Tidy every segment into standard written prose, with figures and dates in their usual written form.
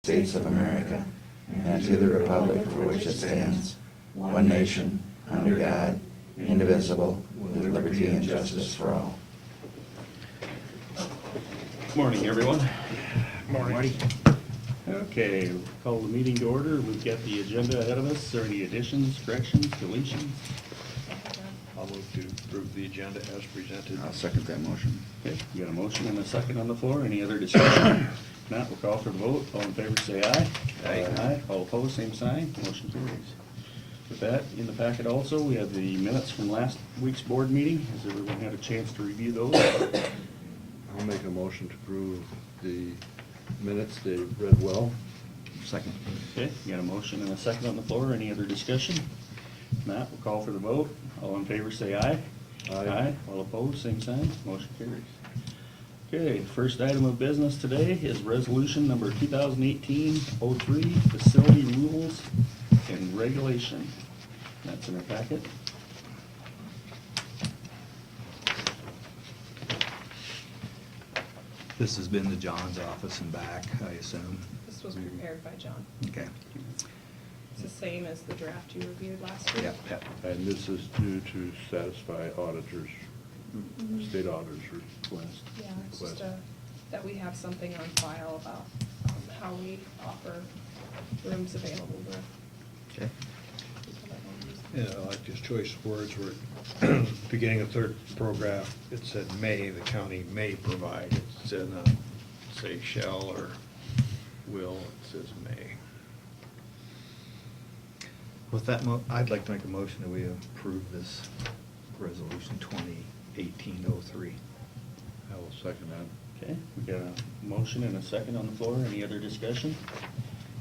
States of America, and to the republic for which it stands, one nation, under God, indivisible, with liberty and justice for all. Morning, everyone. Morning. Okay, we'll call the meeting to order. We've got the agenda ahead of us. Is there any additions, corrections, deletions? I'll move to approve the agenda as presented. I'll second that motion. Okay, we got a motion and a second on the floor. Any other discussion? If not, we'll call for the vote. All in favor, say aye. Aye. All opposed, same sign. Motion carries. With that, in the packet also, we have the minutes from last week's board meeting. Has everyone had a chance to review those? I'll make a motion to approve the minutes. They read well. Second. Okay, we got a motion and a second on the floor. Any other discussion? If not, we'll call for the vote. All in favor, say aye. Aye. All opposed, same sign. Motion carries. Okay, first item of business today is resolution number 2018-03, facility rules and regulation. That's in our packet. This has been to John's office and back, I assume. This was prepared by John. Okay. It's the same as the draft you reviewed last week. Yep. And this is due to satisfy auditors, state auditors' request. Yeah, it's just that we have something on file about how we offer rooms available to Okay. people that want to use them. Yeah, I like his choice of words where, beginning of third paragraph, it said may, the county may provide. It said not, say shall or will, it says may. With that, I'd like to make a motion that we approve this resolution 2018-03. I will second that. Okay, we got a motion and a second on the floor. Any other discussion?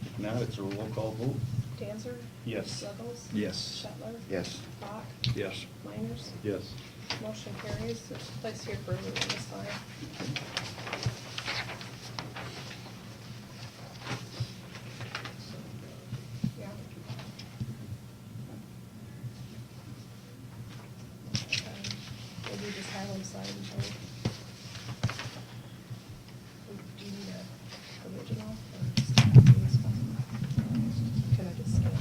If not, it's a roll call vote. Danzer? Yes. Ruggles? Yes. Shetler? Yes. Bach? Yes. Miners? Yes. Motion carries. There's a place here for everyone to sign. Yeah. Maybe just have them sign until. Do you need a original or just have these fine? Can I just scan it?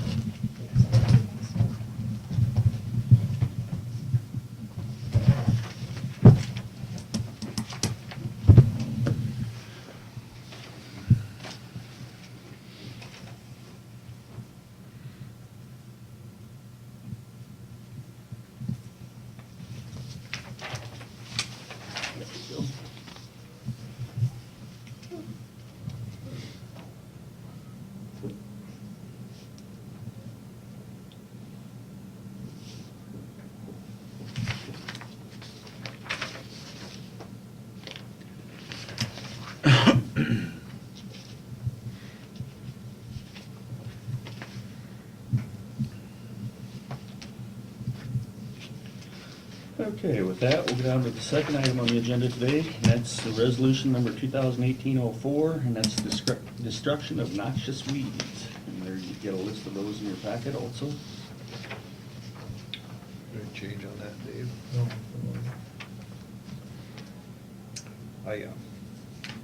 There we go. Okay, with that, we'll get on to the second item on the agenda today, and that's the resolution number 2018-04, and that's destruction of noxious weeds. And there you get a list of those in your packet also. Any change on that, Dave? No. I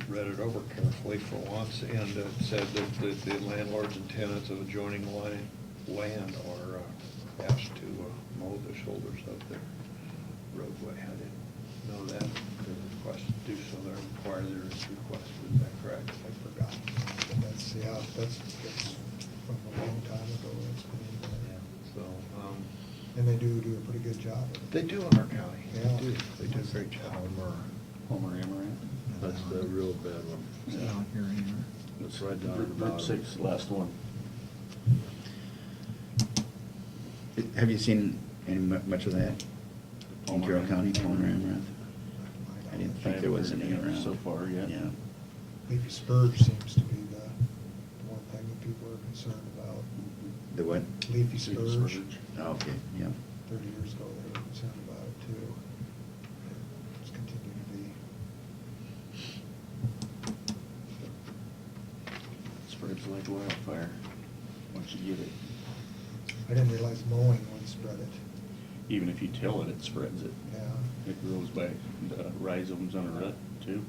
read it over carefully for once, and it said that the landlords and tenants of adjoining land are asked to mow the shoulders of their roadway. I didn't know that. They're requested to do so. They're required, there is requested. Is that correct? I forgot. That's from a long time ago. It's been in there. So, And they do a pretty good job of it. they do in our county. Yeah. They do a great job. Homer Amaranth. That's the real bad one. Is that on here anywhere? That's right down at the Route bottom. 6, last one. Have you seen much of that in Carroll County, Palmer Amaranth? I didn't think there was any around. So far, yeah. Yeah. Leafy spurge seems to be the one thing that people are concerned about. The what? Leafy spurge. Oh, okay, yeah. 30 years ago, they were concerned about it too. It's continued to be. Spreads like wildfire once you get it. I didn't realize mowing would spread it. Even if you till it, it spreads it. Yeah. It grows by the rhizomes on a root too.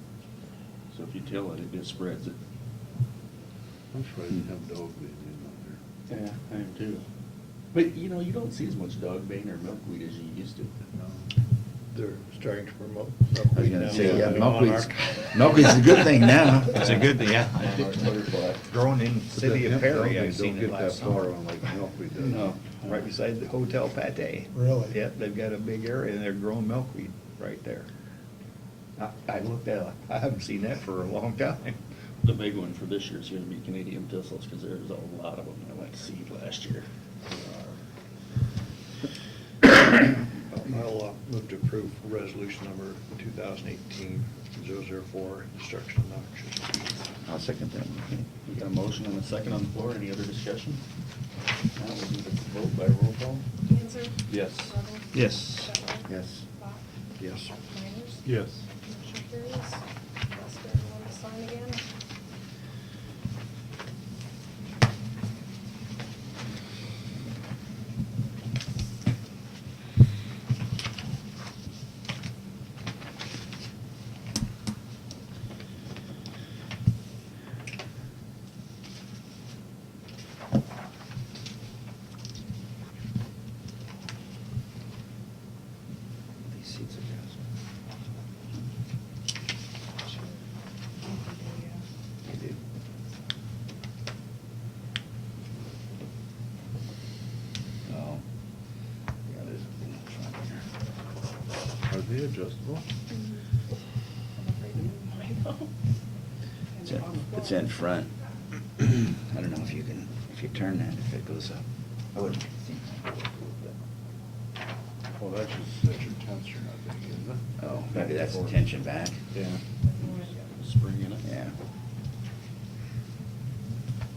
So if you till it, it just spreads it. I'm surprised they have dog being out there. Yeah, I am too. But, you know, you don't see as much dog bane or milkweed as you used to. They're starting to promote. I was milkweed gonna now. say, yeah, On milkweed's, our- milkweed's a good thing now. It's a good, yeah. Butterfly. Grown in But city that of hemp Perry, dog I've don't seen it get that last far summer. on like milkweed does. No. Right beside the Hotel Pate. Really? Yep, they've got a big area and they're growing milkweed right there. I looked at it, I haven't seen that for a long time. The big one for this year is gonna be Canadian thistles, because there's a lot of them that went to seed last year. I'll move to approve resolution number 2018-004, destruction of noxious weeds. I'll second that. We got a motion and a second on the floor. Any other discussion? Now we'll do the vote by roll call. Cancer? Yes. Lovell? Yes. Shetler? Yes. Bach? Yes. Miners? Yes. Motion carries. Ask everyone to sign again. These seats are They do. Oh. Yeah, there's a thing in front here. Are they adjustable? I'm afraid you might know. It's in front. I don't know if you can, if you turn that, if it goes up. I wouldn't think that would move, Well, that's your tensioner, I think, isn't it? but, oh, maybe that's the tension back. Yeah. Spring in it. Yeah.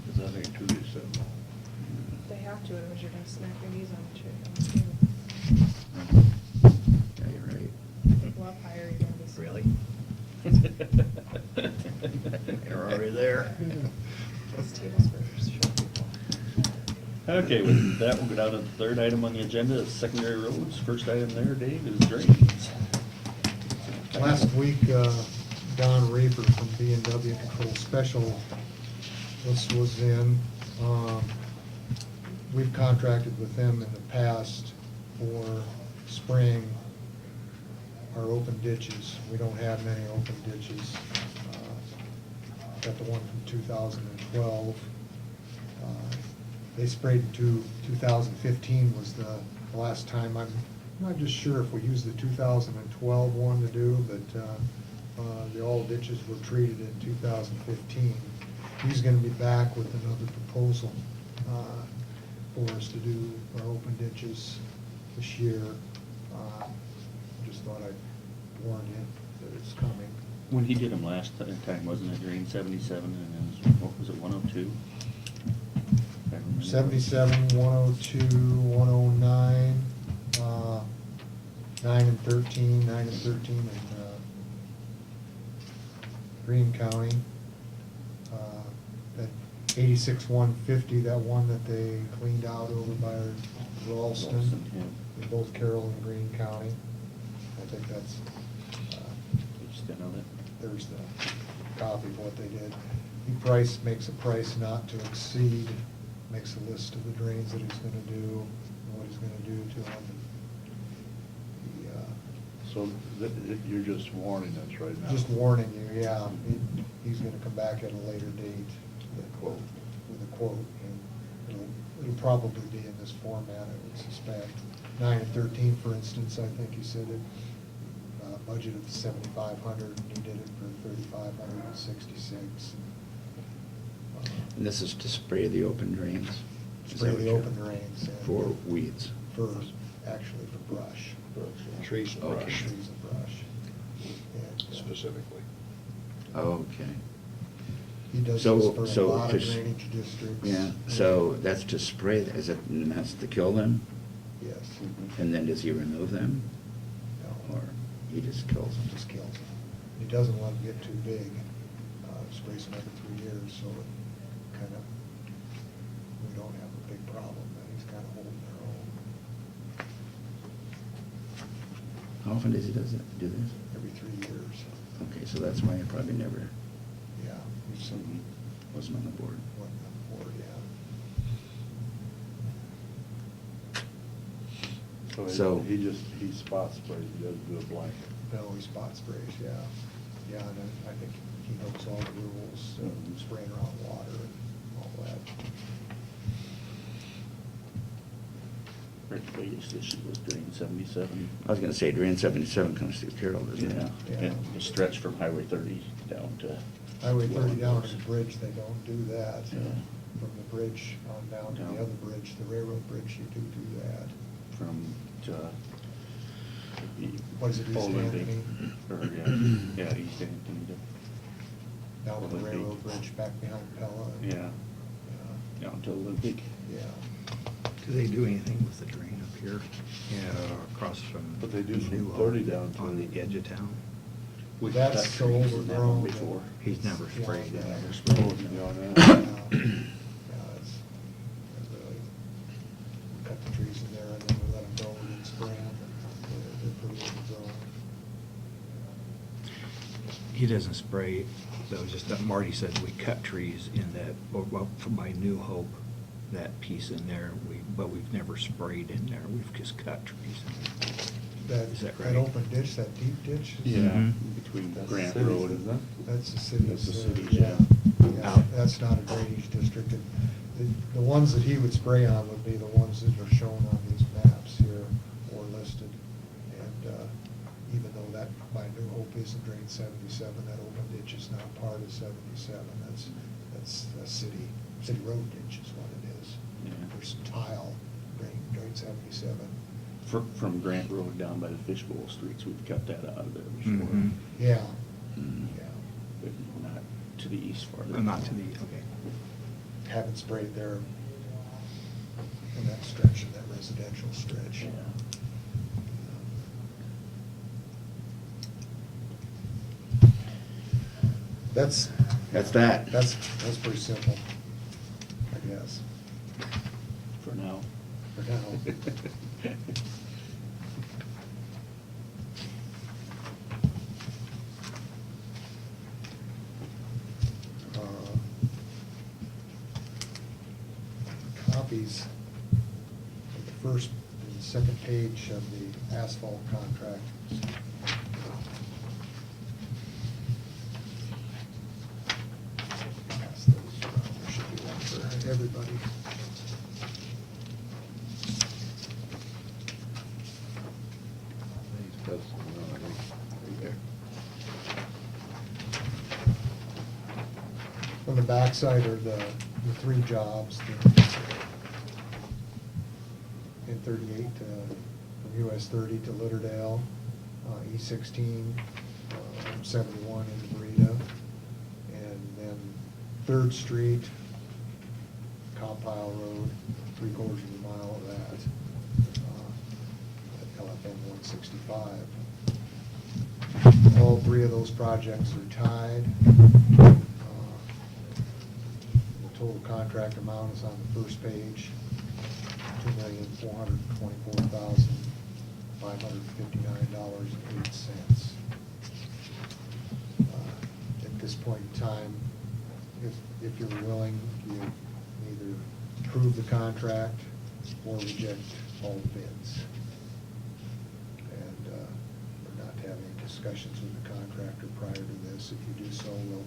Because that ain't too decent. They have to, otherwise you're gonna smack your knees on the chair. Yeah, you're right. If they go up higher, you're gonna be. Really? They're already there. Those tables for short people. Okay, with that, we'll go down to the third item on the agenda, is secondary roads. First item there, Dave, is drains. Last week, Don Raper from B&W Control Special, this was in. We've contracted with them in the past for spraying our open ditches. We don't have many open ditches. Got the one from 2012. They sprayed in 2015 was the last time. I'm not just sure if we used the 2012 one to do, but all ditches were treated in 2015. He's gonna be back with another proposal for us to do our open ditches this year. Just thought I'd warn you that it's coming. When he did them last time, wasn't it drain 77 and then, what was it, 102? 77, 102, 109, 9 and 13, 9 and 13 in Greene County. That 86, 150, that one that they cleaned out over by Ralston, Ralston, yeah. in both Carroll and Greene County. I think that's, Just didn't know that. there's the copy of what they did. He makes a price not to exceed, makes a list of the drains that he's gonna do, and what he's gonna do to them. So you're just warning us right now? Just warning you, yeah, he's gonna come back at a later date. With a quote. With a quote, and it'll probably be in this format, I would suspect. 9 and 13, for instance, I think he said it, budget of 7,500, and he did it for 3,566. And this is to spray the open drains? Is that Spray what the you're- open drains. and For weeds? Actually for brush. Trees and Okay. brush Trees and brush. And, specifically. Okay. He does So- this for a so lot of just- drainage districts. Yeah, so that's to spray, is it, and that's to kill them? Yes. And then does he remove them? No. Or he just kills them? Just kills them. He doesn't let them get too big. Sprays them every 3 years, so it kind of, we don't have a big problem, then he's kind of holding their own How often does he do this? every 3 years. Okay, so that's why I probably never, Yeah. He's some- Wasn't on the board. Wasn't on the board, yeah. So- He spot sprays, he doesn't do a blanket. No, he spot sprays, yeah. Yeah, and I think he knows all the rules, spraying around water and all that. Rick's biggest issue was drain 77. I was gonna say drain 77 comes through Carroll, doesn't Yeah, it? Yeah. and the stretch from Highway 30 down to. Highway 30 down to the bridge, they don't do that. Yeah. From the bridge on down to Down. the other bridge, the railroad bridge, you do that. From to. What is it, East Olympic, Anthony? Or, yeah, East Anthony to. Down to the Olympic. railroad bridge back behind Pella. Yeah, down to Olympic. Yeah. Do they do anything with the drain up here? Yeah, across from. But they do from New 30 Hope, down to- on the edge of town. We've That's cut so trees in that one overgrown. before. He's never Yeah, sprayed it. yeah. Never sprayed. Oh, you on Yeah, that? it's really, we cut the trees in there and then we let them go and then spray them. They're pretty overgrown. He doesn't spray, though, just that Marty said we cut trees in that, well, from by New Hope, that piece in there, but we've never sprayed in there, we've just cut trees. Is that right? That open ditch, that deep ditch? is- Yeah, Mhm. between That's Grant cities, Road. isn't it? That's the city's. That's the city's, yeah. yeah. Out. That's not a drainage district. And the ones that he would spray on would be the ones that are shown on these maps here or listed. And even though that by New Hope isn't drain 77, that open ditch is not part of 77. That's a city road ditch is what it is. Yeah. There's some tile drain 77. From Grant Road down by the Fishbowl Streets, we've cut that out of there before. Mhm. Yeah, Mm. yeah. But not to the east farther. Not to the, okay. Haven't sprayed there in that stretch, in that residential stretch. Yeah. That's that. That's pretty simple, I guess, For now. for now. Copies of the first and second page of the asphalt contract. Pass those around. There should be one for everybody. He's got some, I think, right there. On the backside are the three jobs, in 38 from US 30 to Litterdale, E16, 71 into Burita, and then 3rd Street, Compile Road, 3/4 of a mile of that, at LFM 165. All three of those projects are tied. The total contract amount is on the first page, $2,424,559.08. At this point in time, if you're willing, you either approve the contract or reject all the bids. And we're not having any discussions with the contractor prior to this. If you do so, we'll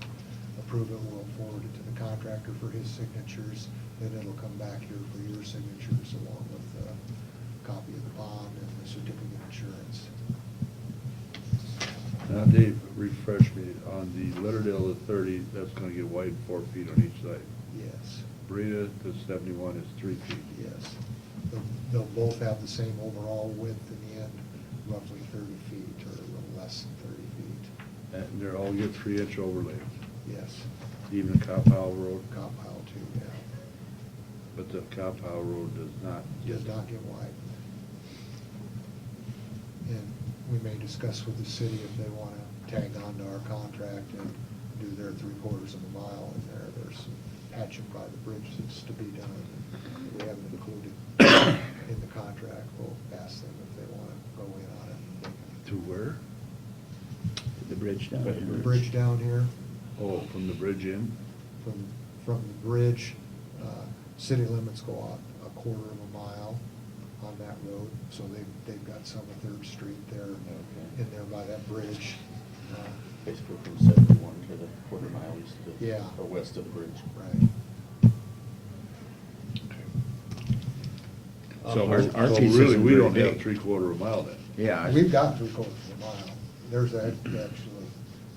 approve it, we'll forward it to the contractor for his signatures, then it'll come back here for your signatures along with a copy of the bond and the certificate of insurance. Now, Dave, refresh me, on the Litterdale to 30, that's gonna get widened 4 feet on each side. Yes, Breda to 71 is 3 feet. yes. They'll both have the same overall width in the end, roughly 30 feet or a little less than 30 feet. And they're all get 3-inch overlays, Yes, even Cow Pile Road, Compile too, yeah. but the Cow Pile Road does not get. Does not get widened. And we may discuss with the city if they want to tag on to our contract and do their 3/4 of a mile in there. There's some patching by the bridge that's to be done. that We haven't included in the contract. We'll ask them if they want to go in on it. To where? The bridge down By there. the The bridge down here, Oh, from the bridge in? from the bridge, city limits go out a quarter of a mile on that road, so they've got some of Third Street there, in there by that bridge. Basically from 71 to the quarter mile east of, Yeah. or west of the bridge. Right. So our so piece really, isn't we very don't have big. 3/4 of a mile then? Yeah. We've got 3/4 of a mile. There's actually,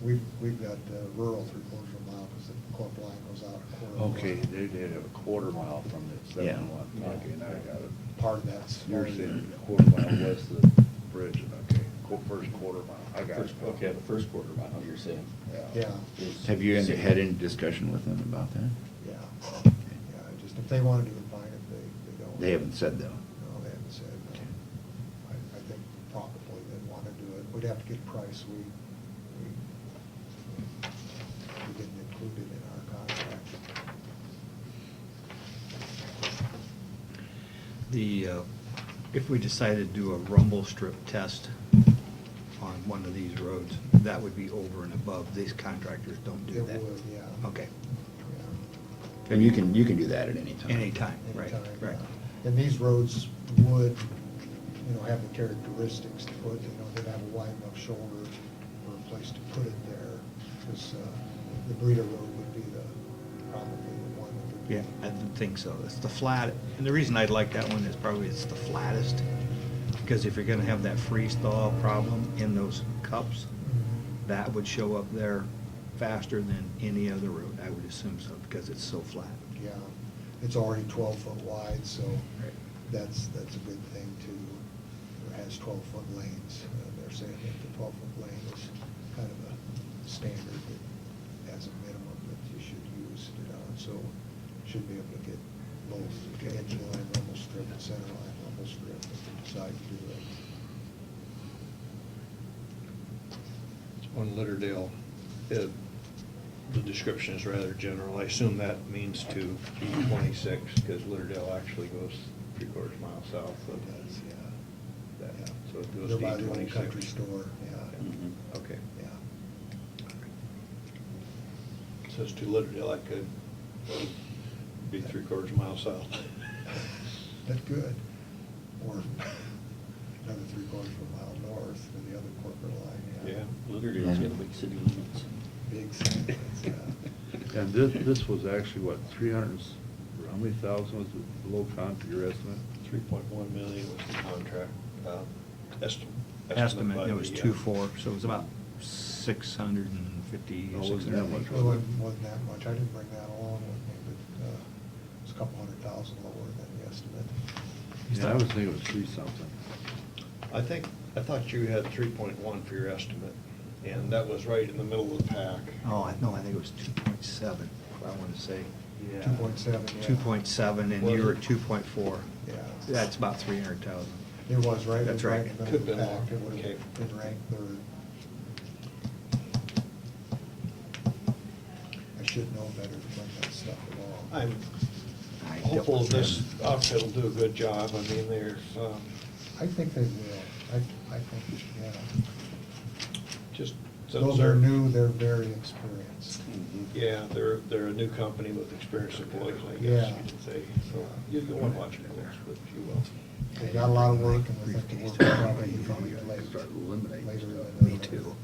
we've got rural 3/4 of a mile, because the corp line goes out a quarter of a mile. Okay, they have a 1/4 mile from the Yeah. 71. Okay, now I got it. Part of that's. You're saying a 1/4 mile west of the bridge, okay, first 1/4 mile, I got it. First, okay, the first quarter mile, you're saying. Yeah, is Have you city. had any discussion with them about that? yeah. Just if they want to do it, fine. If they don't. They haven't said though. No, they haven't said. I think probably they'd want to do it. We'd have to get a price. We didn't include it in our contract. If we decided to do a rumble strip test on one of these roads, that would be over and above. These contractors don't do It that. would, yeah. Okay. Yeah. And you can do that at any time. Anytime, right, Anytime, right. yeah. And these roads would, have the characteristics to put, they'd have a wide enough shoulder for a place to put it there, because the Breeder Road would be probably the one that would be. Yeah, I didn't think so. It's the flat, and the reason I'd like that one is probably it's the flattest, because if you're gonna have that freeze thaw problem in those cups, Mhm. that would show up there faster than any other road, I would assume so, because it's so flat. Yeah, it's already 12 foot wide, so Right. that's a good thing too. It has 12-foot lanes. They're saying that the 12-foot lane is kind of a standard that as a minimum that you should use, so should be able to get both engine line rumble strip and center line rumble strip if you decide to do it. On Litterdale, the description is rather general. I assume that means to E26, because Litterdale actually goes 3/4 mile south of It does, yeah. that. Yeah. So it goes They're to by the old E26. country store, yeah, Mhm. Okay. yeah. Says to Litterdale, I could be 3/4 mile south. That's good. Or another 3/4 of a mile north to the other corporate line, yeah. Yeah. Litterdale's got a big city limits. Big cities, yeah. And this was actually, what, 300, how many thousand was it below your estimate? 3.1 million was the contract Estimate, by it was the, 2.4, so it was about 650, Oh, it wasn't that 680. much, It wasn't that much. I didn't bring that along with me, but it's a couple $100,000 lower than the estimate. Yeah, I was thinking it was 3-something. I thought you had 3.1 for your estimate, and that was right in the middle of the pack. Oh, I think it was 2.7, I want to say. 2.7, yeah. 2.7, and you were at 2.4. Yeah. That's about 300,000. It was right, That's right right. in the middle of Could've the been pack. more. It would Okay. have been ranked third. I should know better to bring that stuff along. I'm I hopeful don't- this outfit will do a good job. I mean, there's, I think they will. I think, yeah. just. Though they're new, they're very experienced. Yeah, they're a new company with experienced employees, I guess Yeah. you could say. So you'll want to watch it close, but you will. They've got a lot of work, and I think the work will probably be Probably gotta late. start eliminating Later stuff. than Me too.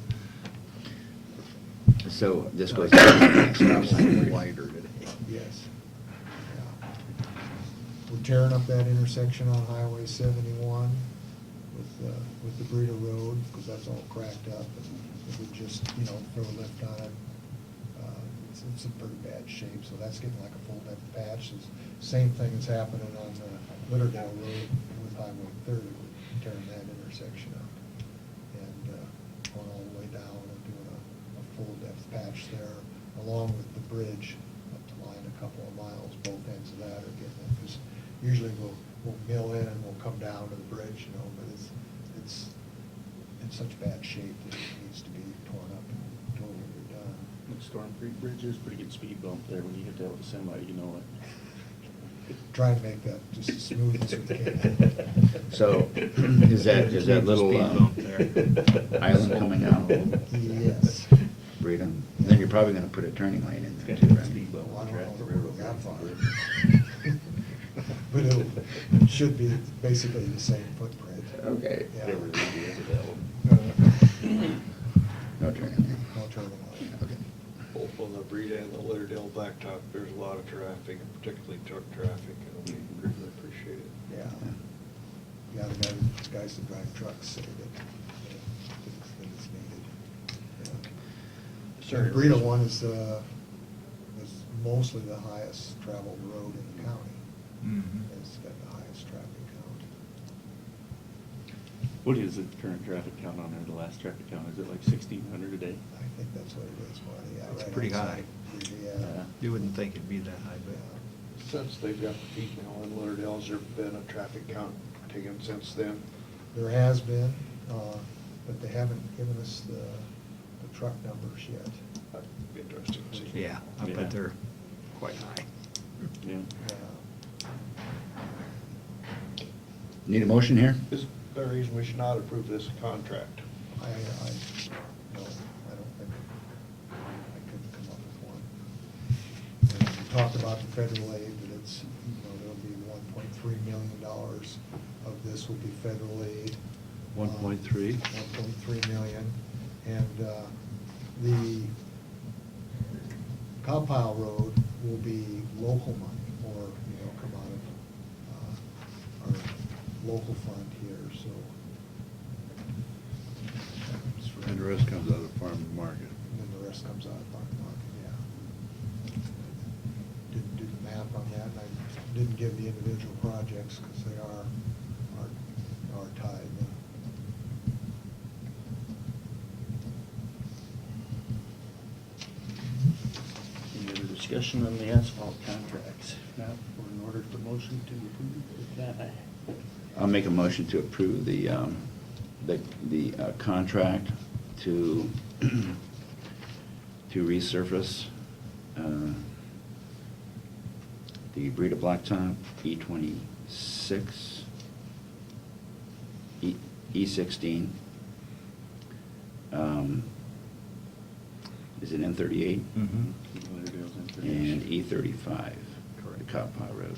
So this goes to the next stop sign. Wider today. Yes. Yeah. We're tearing up that intersection on Highway 71 with the Breeder Road, because that's all cracked up, and if we just, throw a lift on it, it's in pretty bad shape, so that's getting like a full depth patch. It's the same thing that's happening on Litterdale Road with Highway 30, we're tearing that intersection up, and going all the way down and doing a full depth patch there, along with the bridge up to line a couple of miles. Both ends of that are getting it, because usually we'll mill in and we'll come down to the bridge, but it's in such bad shape that it needs to be torn up and totally redone. The Storm Creek Bridge is a pretty good speed bump there when you hit that with a semi, you know it. Try and make that just as smooth as we can. So is that little Speed bump there. island coming out? Yes. Freedom. Then you're probably gonna put a turning lane in there too, right? Speed bump Well, I on don't track know the that river. that far. But it should be basically the same footprint. Okay. Yeah. Whatever it is, that will- No turning. No turning lane. Okay. Both on the Breeda and the Lauderdale blacktop, there's a lot of traffic, and particularly truck traffic, and we greatly appreciate it. Yeah. Yeah, the guys that drive trucks say that it's needed. Yeah. The Breeda one is mostly the highest traveled road in the county. Mhm. It's got the highest traffic count. What is the current traffic count on there, the last traffic count? Is it like 1,600 a day? I think that's what it is, Marty. Yeah, It's right pretty outside. high. Yeah. You wouldn't think it'd be that high, but. Since they've got the peak now in Lauderdale, has there been a traffic count taken since then? There has been, but they haven't given us the truck numbers yet. That'd be interesting to see. Yeah, I Yeah. bet they're quite high. Yeah. Need a motion here? Is there a reason we should not approve this contract? No, I don't think, I couldn't come up with one. And we talked about the federal aid, that it's, there'll be $1.3 million of this will be federal aid. 1.3? 1.3 million. And the cow pile road will be local money, or, come out of our local fund here, so. And the rest comes out of the farm and market. And then the rest comes out of farm market, yeah. Didn't do the math on that, and I didn't give the individual projects, because they are tied. Any other discussion on the asphalt contracts? If not, we're in order for motion to approve that. I'll make a motion to approve the contract to resurface the Breeda Blacktop E26, E16. Is it N38? Mhm. Lauderdale's in for And this. E35, the Correct. Cow Pile Road,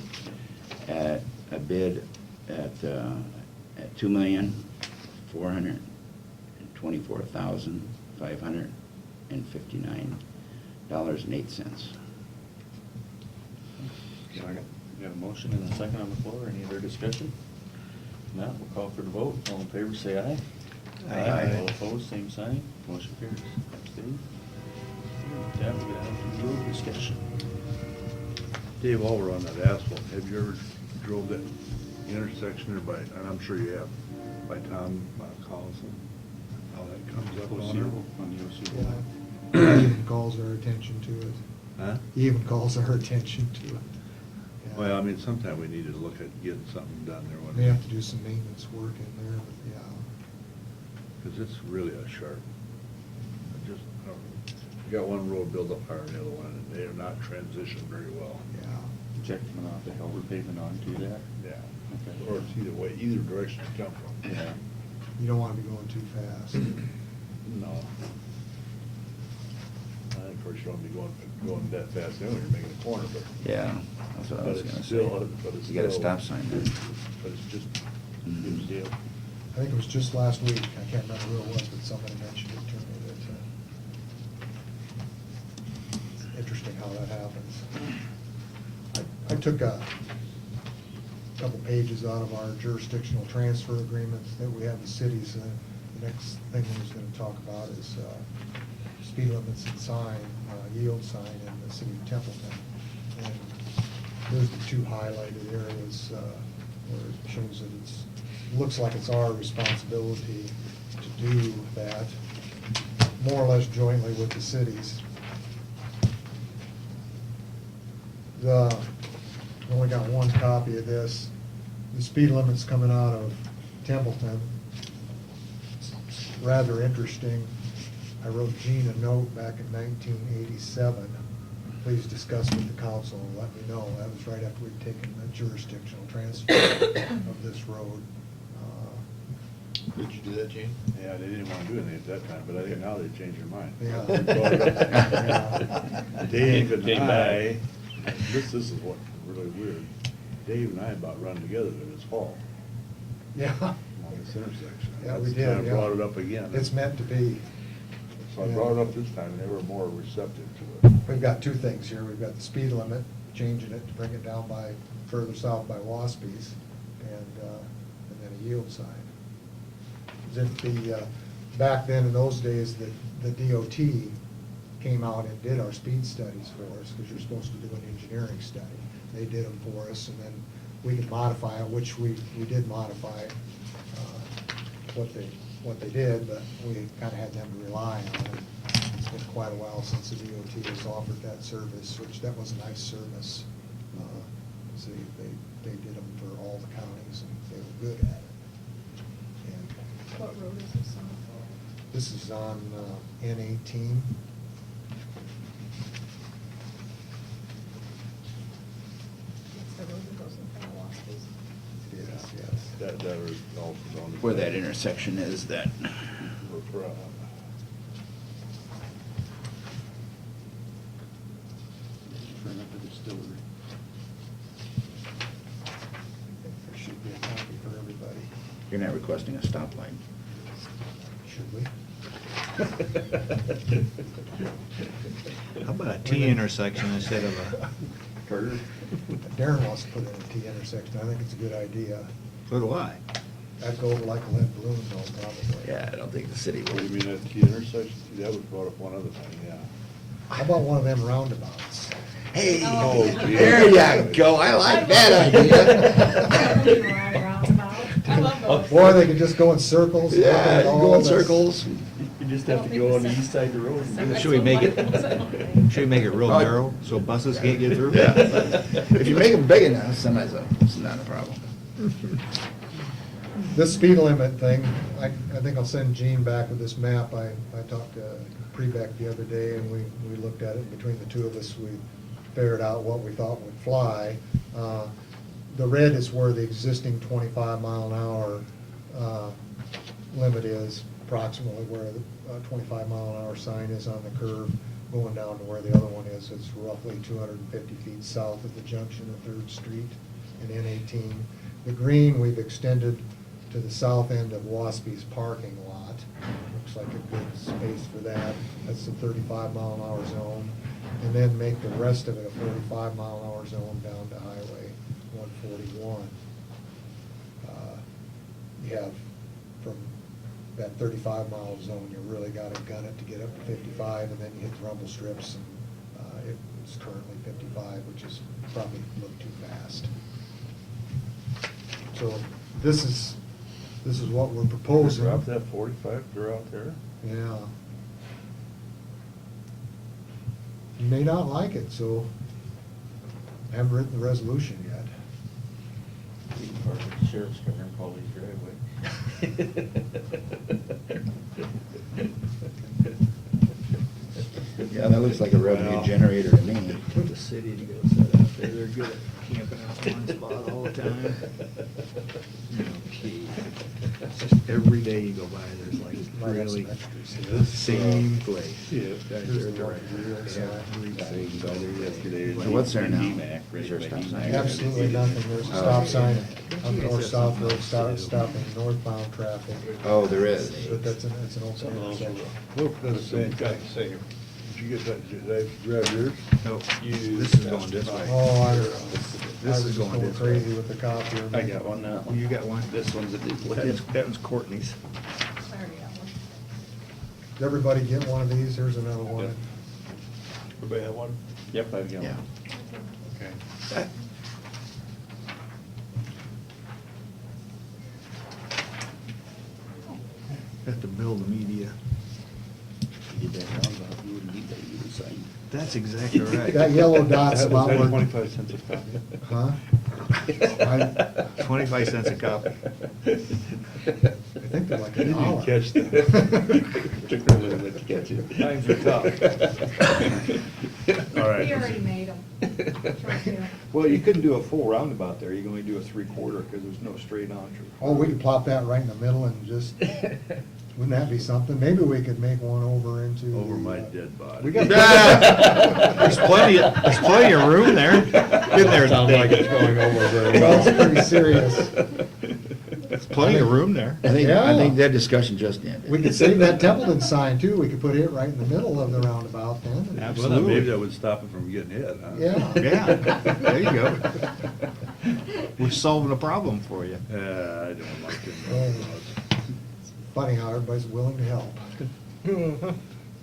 at a bid at $2,424,559.08. Second. We got a motion and a second on the floor. Any other discussion? If not, we'll call for the vote. All in favor, say aye. Aye. All opposed, same sign. Motion carries. Abstain. With that, we get on to the road discussion. Dave, while we're on that asphalt, have you ever drove that intersection there by, and I'm sure you have, by Tom Collison? How that comes up on there? On the OC. Yeah. He even calls our attention to it. Huh? He even calls our attention to it. Yeah. Well, I mean, sometime we need to look at getting something done there. May have to do some maintenance work in there, but yeah. Because it's really a sharp, I got one road built up higher than the other one, and they are not transitioned very well. Yeah. Check them off the hill we're paving on to that. Yeah. Okay. Or it's either way, either direction to come from. Yeah. You don't want to be going too fast. No. Of course, you don't want to be going that fast anyway, you're making a corner, but. Yeah, that's what I But was it's gonna still- say. but it's You got a still- stop sign there. But it's just, Mhm. good deal. I think it was just last week, I can't remember who it was, but somebody mentioned it to me that, it's interesting how that happens. I took a couple pages out of our jurisdictional transfer agreements that we have with cities. The next thing I was gonna talk about is speed limits and sign, yield sign in the city of Templeton. And there's the two highlighted areas where it shows that looks like it's our responsibility to do that, more or less jointly with the cities. I only got one copy of this. The speed limit's coming out of Templeton. It's rather interesting. I wrote Gene a note back in 1987. Please discuss with the council and let me know. That was right after we'd taken the jurisdictional transfer of this road. Did you do that, Gene? Yeah, they didn't want to do anything at that time, but I think now they've changed their mind. Yeah. The day ain't been Came high, This is what's really weird. Dave and I about run together this fall Yeah, on this intersection. yeah, we That's did, kinda yeah. brought it up again. It's meant to be. So I brought it up this time, and they were more receptive to it. We've got two things here. We've got the speed limit, changing it to bring it down by, further south by Waspies, and then a yield sign. Back then, in those days, the DOT came out and did our speed studies for us, because you're supposed to do an engineering study. They did them for us, and then we could modify it, which we did modify what they did, but we kind of had them to rely on it. It's been quite a while since the DOT has offered that service, which that was a nice service. See, they did them for all the counties, and they were good at it. And What road is this on? this is on N18. It's the road that goes in front of Waspies. Yes. That was also on. the- Where that intersection is, that, For, Turn up the distillery. I think there should be a copy for everybody. you're not requesting a stoplight. Should we? How about a T intersection instead of a, Carter? Darren wants to put in a T intersection. I think it's a good idea. so do I. That'd go over like a lead balloon though, probably. Yeah, I don't think the city what do you will. mean at T intersection? See, that was brought up one other time, yeah. How about one of them roundabouts? Hey, Oh, gee. there you go, I like that idea. I love those. Boy, they could just go in circles. Yeah, you all go in this. circles. You just have to go on the east side of the road. and do it. Should we make it real Oh. narrow so buses can't get through? Yeah, but if you make them big enough, somebody's, it's not a problem. This speed limit thing, I think I'll send Gene back with this map. I talked to Prebeck the other day, and we looked at it. Between the two of us, we figured out what we thought would fly. The red is where the existing 25-mile-an-hour limit is, approximately where the 25-mile-an-hour sign is on the curve, going down to where the other one is. It's roughly 250 feet south of the junction of 3rd Street and N18. The green we've extended to the south end of Waspies parking lot. Looks like a good space for that. That's the 35-mile-an-hour zone. And then make the rest of it a 45-mile-an-hour zone down to Highway 141. You have from that 35-mile zone, you really got to gun it to get up to 55, and then you hit the rumble strips, and it's currently 55, which is probably a little too fast. So this is what we're proposing. Drop that 45 clear out there? Yeah. You may not like it, so I haven't written the resolution yet. You can park at the sheriff's car and call his driveway. Yeah, that looks like a revenue Well. generator to me. Put the city to go set out there, they're good at camping out one spot all the time. Okay. It's just every day you go by, there's like Might have really some extras here. same place. Yeah. Guys, Here's they're the one directing. for you, They have so- three Same things by all there day. yesterday. So what's there now? DMAC, Is there a right stop by sign? DMAC. Absolutely nothing. There's a stop sign on the north-south road, stopping northbound traffic. Oh, there is. But that's an open intersection. Look, that's the same guy. Same. Did you get that, did I grab yours? No, this is going this way. Oh, I This was is just going going this way. crazy with the copier. I got one now. You got one? This one's a duplicate. That was Courtney's. I already got one. Did everybody get one of these? Here's another one. Yep. Everybody have one? Yep, I've got Yeah. one. Okay. Have to build the media. If you did that roundabout, you wouldn't need that either sign. That's exactly right. That yellow dot's That was about where. 25 cents a copy. Huh? 25 cents a copy. I think they're like I didn't $1. catch that. Took her a little bit to catch it. Times are tough. All right. He already made them. Right here. Well, you couldn't do a full roundabout there, you can only do a 3/4 because there's no straight on. Oh, we could plop that right in the middle and just Wouldn't that be something? Maybe we could make one over into. Over my dead body. We got. There's plenty of room there. Been there Sounds like it's going over very Well, it's well. pretty serious. There's plenty of room there. I think Yeah. that discussion just ended. We could save that Templeton sign too. We could put it right in the middle of the roundabout then. Well, Absolutely. then maybe that would stop it from getting hit, huh? Yeah. Yeah, there you go. We're solving a problem for you. I don't like it. Funny how everybody's willing to help.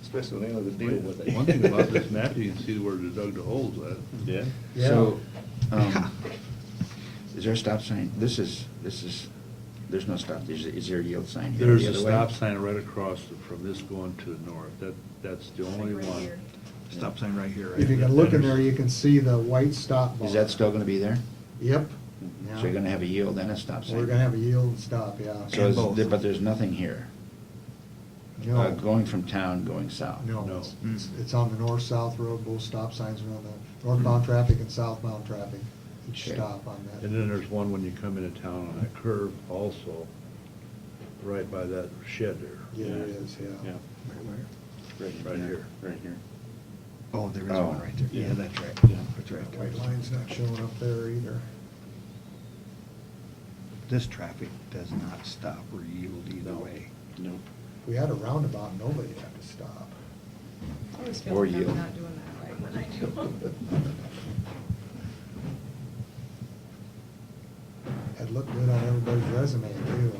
Especially when they know the deal with it. One thing about this map, you can see where they dug the holes at. Yeah. Yeah. So, is there a stop sign? There's no stop, is there a yield sign here There's the a other way? stop sign right across from this going to the north. That's the only Right one. here. Stop sign right here, right? If you can look in there, you can see the white stop bar. Is that still gonna be there? Yep. So you're gonna have a yield and a stop sign? We're gonna have a yield and stop, yeah. So And both. but there's nothing here? No. Going from town, going south? No, No. it's on the north-south road, both stop signs are on the northbound traffic and southbound traffic, each Okay. stop on that. And then there's one when you come into town on that curve also, right by that shed there. Yeah, it is, Yeah. yeah. Right here. Right here. Oh, there is Oh. one right there. Yeah. Yeah, that's right. Yeah. That's right. White line's not showing up there either. This traffic does not stop or yield either way. Nope. If we had a roundabout, nobody'd have to stop. I always Or feel like you. I'm not doing that right when I do them. That'd look good on everybody's resume too.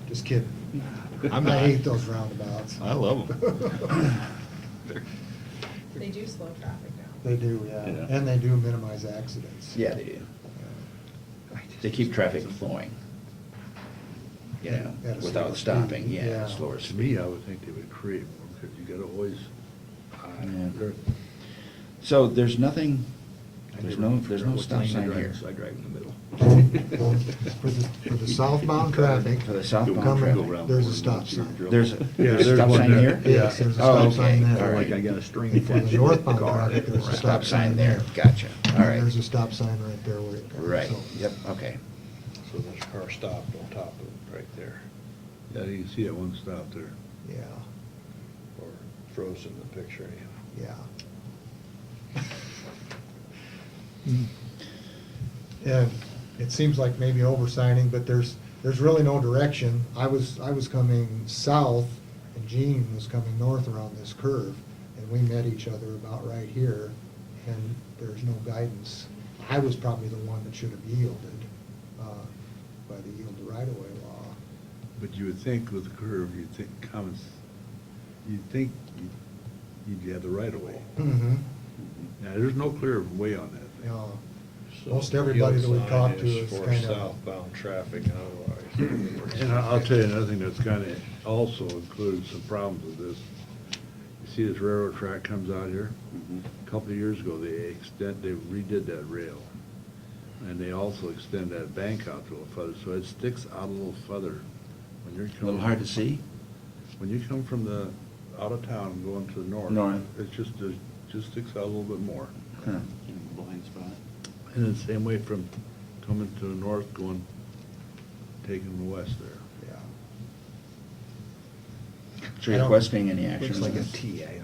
Just kidding. I'm I not. hate those roundabouts. I love 'em. They do slow traffic down. They do, yeah, Yeah. and they do minimize accidents. Yeah, they do. They keep traffic flowing. You know, At a without slower stopping, speed, yeah, yeah. slower To speed. me, I would think they would create more, because you gotta always, Yeah. there- So there's nothing, I there's never no, figure there's out no what stop lane to sign drive, here. So I drive in the middle. For the southbound traffic, For the southbound coming, traffic. there's a stop sign. There's a, Yeah, there's a there's stop one sign there. here? Yes, there's a Oh, stop okay, sign there. all right. Like I got a string And for the attached to northbound car. traffic, there's a Stop sign there, gotcha, all And right. there's a stop sign right there where it goes. Right, so- yep, okay. So there's a car stopped on top of it right there, yeah, you can see that one stop there. Yeah, or frozen in the picture anyhow. yeah. And it seems like maybe oversighting, but there's really no direction. I was coming south, and Gene was coming north around this curve, and we met each other about right here, and there's no guidance. I was probably the one that should have yielded by the yield to right-of-way law. But you would think with the curve, you'd think you'd have the right of way. Mm-hmm. Now, there's no clear way on that thing. So Most everybody that we yield talk sign to is for kind of. southbound traffic and otherwise. And I'll tell you another thing that's kind of also included some problems with this. You see this railroad track comes out here? A couple of years ago, they redid that rail. And they also extend that bank out a little further, so it sticks out a little further. When you're A coming. little hard to see? When you come from the, out of town and going to the north. North. It just sticks out a little bit more. Huh. Blind spot. And the same way from coming to the north, taking the west there. Yeah. So you're questioning any action? Looks on like a this? T, I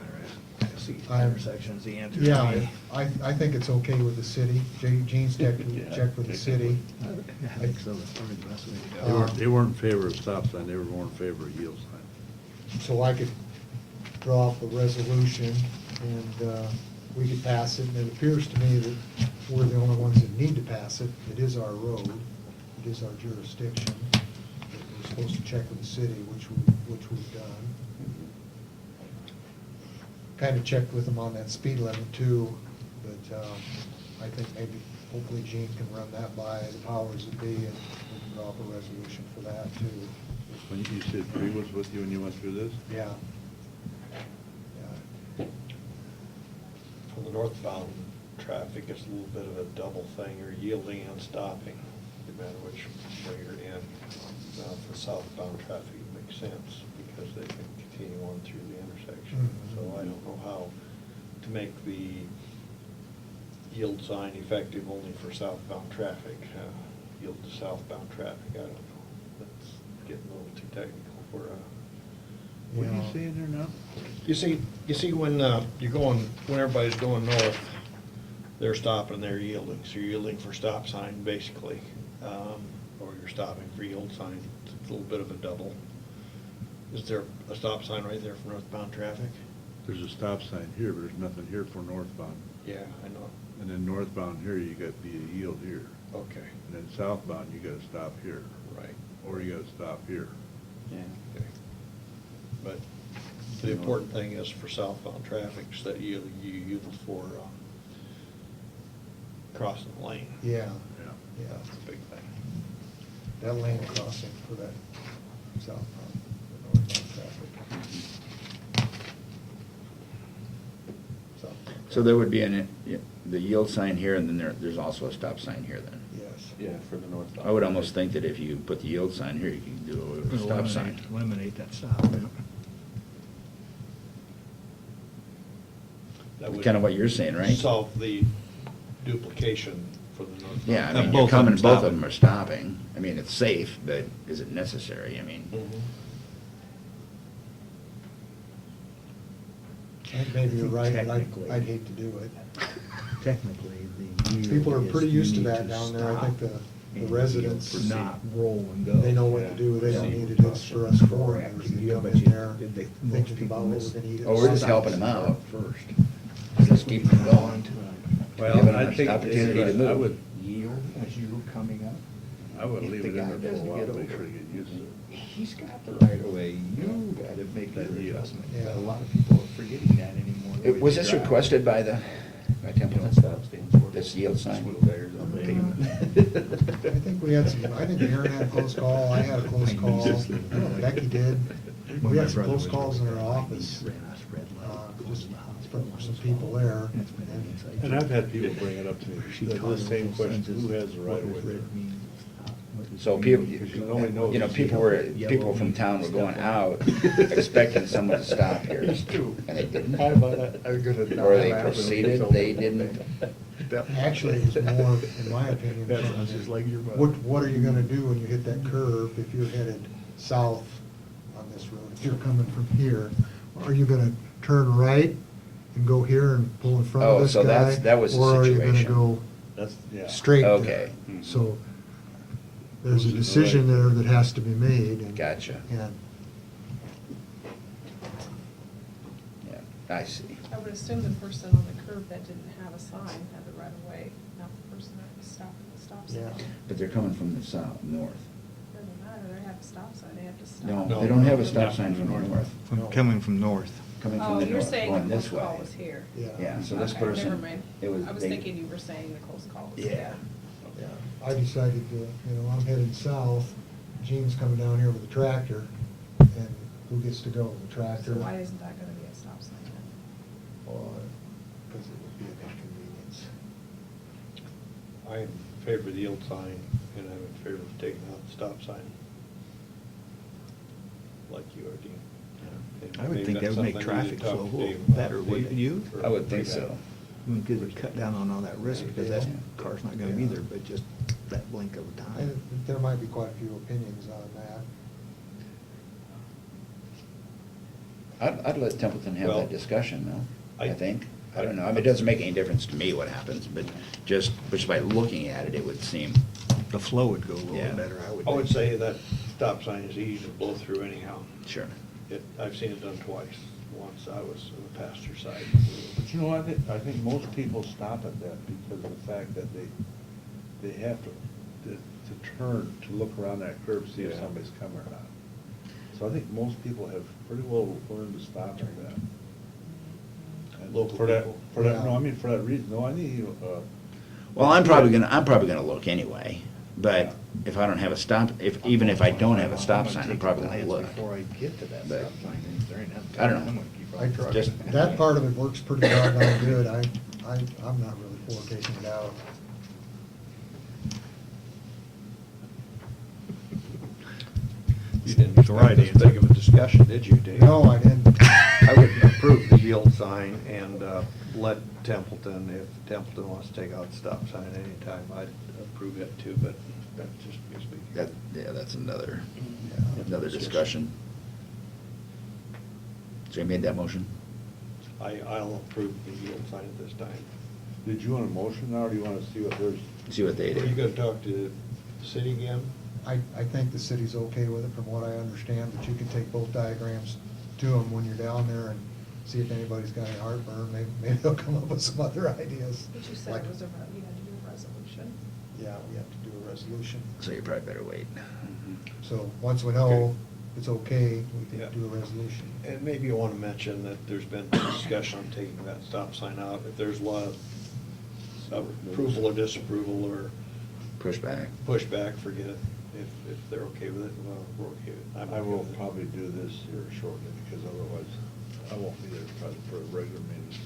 see I- intersection's the answer. Yeah, I think it's okay with the city. Gene's checked with the city. I think so, that's probably the best way to They go. weren't in favor of stop sign, they were more in favor of yield sign. So I could draw up a resolution and we could pass it. And it appears to me that we're the only ones that need to pass it. It is our road. It is our jurisdiction. We're supposed to check with the city, which we've done. Kind of checked with them on that speed limit too, but I think maybe, hopefully Gene can run that by the powers that be and we can draw up a resolution for that too. When you said Bree was with you when you went through this? Yeah. Yeah. For the northbound traffic, it's a little bit of a double thing, you're yielding and stopping, no matter which way you're in. For southbound traffic, it makes sense, because they can continue on through the intersection. Mhm. So I don't know how to make the yield sign effective only for southbound traffic. yield to southbound traffic, I don't know. That's getting a little too technical for, What are you Yeah. saying there now? You see when you're going, when everybody's going north, they're stopping, they're yielding. So you're yielding for stop sign, basically. Or you're stopping for yield sign. It's a little bit of a double. Is there a stop sign right there for northbound traffic? There's a stop sign here, but there's nothing here for northbound. Yeah, I know. And then northbound here, you got the yield here. Okay, And then southbound, you gotta stop here, right, or you gotta stop here. Yeah. okay. But the important thing is for southbound traffic, is that you yield for crossing the lane. Yeah, Yeah. yeah, That's a big thing. that lane crossing for that southbound, the northbound traffic. Southbound So there would be the yield sign here, and then there's also a stop sign here then. Yes. Yeah, for the northbound. I would almost think that if you put the yield sign here, you could do a stop sign. Eliminate that stop, yeah. That would Kind of what you're saying, right? Solve the duplication for the northbound. Yeah, I Both mean, you're of them coming, both of stopping. them are stopping. I mean, it's safe, but is it necessary? I mean, Mhm. I think maybe you're right, but Technically. I'd hate to do it. Technically, the yield People are is pretty used to you need that down there. I think stop the and residents, yield, Not roll and go. they know what to do. They don't need it. It's for us foreigners to Yeah, come but in you- there they- most thinking people about what miss- we're gonna eat. at oh, we're just the helping stop them out. sign. Just keep them going. Well, Giving them I an think opportunity to I move. would, Yield as you coming up. I would If leave the it in guy there for a doesn't while, get make over, sure you get used to it. He's got the right of way, you gotta make That your yield. adjustment. Yeah. But a lot of people are forgetting that anymore. Was this requested by Templeton? Stop stands for. This yield sign? Wheel tires on pavement. I think we had some, I think Aaron had a close call, I had a close call, Becky did. We had some close calls in our office, just from some people there. And I've had people bring it up to me, the same question, who has the right of way there? So people, Because you only know if you see people from town were going out expecting someone to stop here. It's true. And they didn't. Or Or they proceeded, they didn't. Actually, it was more, in my opinion, That from sounds just like your mother. what are you gonna do when you hit that curve if you're headed south on this road? If you're coming from here, are you gonna turn right and go here and pull in front of Oh, this so guy? that was the Or are you situation. gonna go That's, yeah. straight there? Okay. So there's a Who's in the decision right? there that has to be made. And- Gotcha. And Yeah, I see. I would assume the person on the curb that didn't have a sign had the right of way, not the person that was stopping the stop sign. Yeah. But they're coming from the south, north. Doesn't matter, they have a stop sign, they have to stop. No, No. they don't have a stop sign from the north. Coming from north. Coming from Oh, the you're north, saying going the this close call way. was here. Yeah, so this Okay, person, never mind. it was. I was they- thinking you were saying the close call was Yeah. here. Yeah, I decided to, I'm headed south, Gene's coming down here with a tractor, and who gets to go? The So tractor? why isn't that gonna be a stop sign then? Because it would be an inconvenience. I'm in favor of the yield sign, and I'm in favor of taking out the stop sign. Like you are, Dean. And I would maybe think that that's would make something we need traffic to talk flow a to little Dave about, better, wouldn't Dave, you? or I would think figure so. out. Because it cut down on all that risk, because that Yeah. car's not gonna be there, but just that blink of a And time. there might be quite a few opinions on that. I'd let Templeton have Well, that discussion, though, I I- think. I don't know, I mean, it doesn't make any difference to me what happens, but just by looking at it, it would seem, The flow would go a little Yeah. better, I would think. I would say that stop sign is easy to blow through anyhow. sure. I've seen it done twice. Once I was on the passenger side. But you know, I think most people stop at that because of the fact that they have to turn to look around that curve, see if Yeah. somebody's coming or not. So I think most people have pretty well learned to stop at that. And Local for that, people. for that, Yeah. no, I mean, for that reason, no, I need, Well, I'm probably gonna look anyway, but if I don't have a stop, even if I don't have a stop sign, I'm probably gonna look. Before I get to that But- stop sign, and there ain't nothing. I don't know. I'm gonna keep I on try, trucking. that part of it works pretty doggone good. I'm not really for taking it out. You didn't expect this big of a discussion, did you, Dave? No, I didn't. I would approve the yield sign and let Templeton, if Templeton wants to take out the stop sign anytime, I'd approve it too, but That's just me speaking. Yeah, that's another Yeah. discussion. So you made that motion? I'll approve the yield sign at this time. Did you want a motion now, or do you wanna see what there's? See what they Are you do. gonna talk to the city again? I think the city's okay with it from what I understand, but you can take both diagrams to them when you're down there and see if anybody's got any heartburn. Maybe they'll come up with some other ideas. But you said Like- it was you had to do a resolution. Yeah, we have to do a resolution. So you probably better wait. So once we know it's okay, we Yeah. can do a resolution. And maybe you wanna mention that there's been discussion on taking that stop sign out. If there's a lot of approval or disapproval or Pushback. pushback, forget it. If they're okay with it, well, we're okay with it. I'm I okay will with it. probably do this here shortly, because otherwise I won't be there probably for a regular meeting.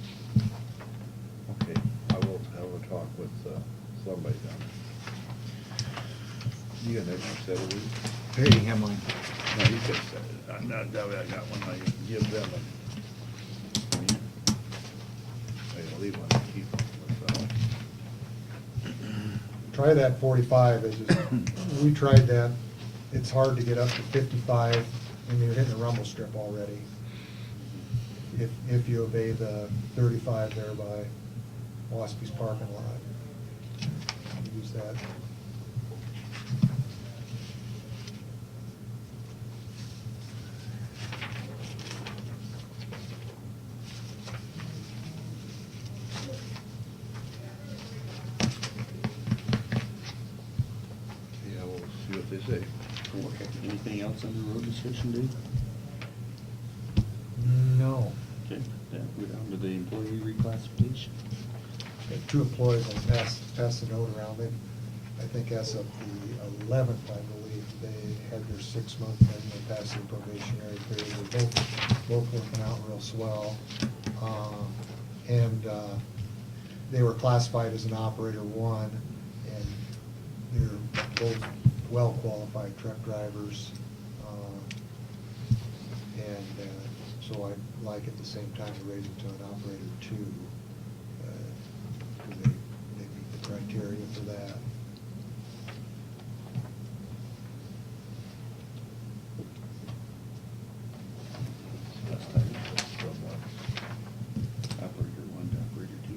Okay, I will have a talk with somebody down there. You got an extra set of these? Here, you can have mine. No, you can set it. I'm not, that way I got one, I can give them a. I can leave one to keep myself. Try that 45, we tried that. It's hard to get up to 55, and you're hitting the rumble strip already. If you obey the 35 there by Waspy's parking lot. Use that. Yeah, we'll see what they say. Okay. Anything else under road discussion, Dave? No. Okay, then we're down to the employee reclassification. Got 2 employees, I'll pass the note around. I think as of the 11th, I believe, they had their 6-month, and they passed their probationary period. They're both working out real swell. And they were classified as an operator 1, and they're both well-qualified truck drivers. And so I'd like at the same time to raise them to an operator 2. Because they meet the criteria for that. Last time, from operator 1 to operator 2.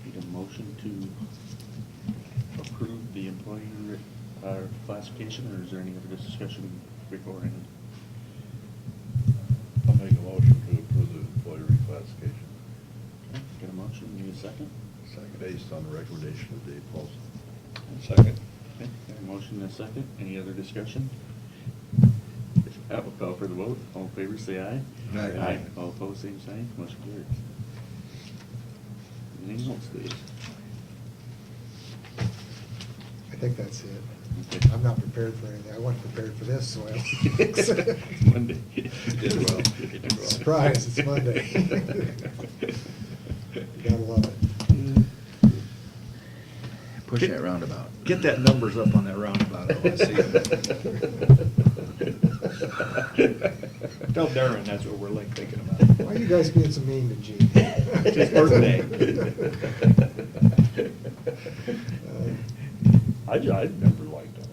Need a motion to approve the employee classification, or is there any other discussion beforehand? I'll make a motion to approve the employee reclassification. Okay, get a motion, need a second? Second. Based on the recommendation of Dave Paulson. Second. Okay, got a motion and a second, any other discussion? I will call for the vote, all in favor say aye. Aye. All opposed, same sign, motion carries. Anything else, Dave? I think that's it. Okay. I'm not prepared for anything. I wasn't prepared for this, so I. It's Monday. You did well. You did well. Surprise, it's Monday. You gotta love it. Push that roundabout. Get that numbers up on that roundabout, I wanna see it. Tell Darren that's what we're like thinking about. Why are you guys being so mean to Gene? It's his birthday. I've never liked him.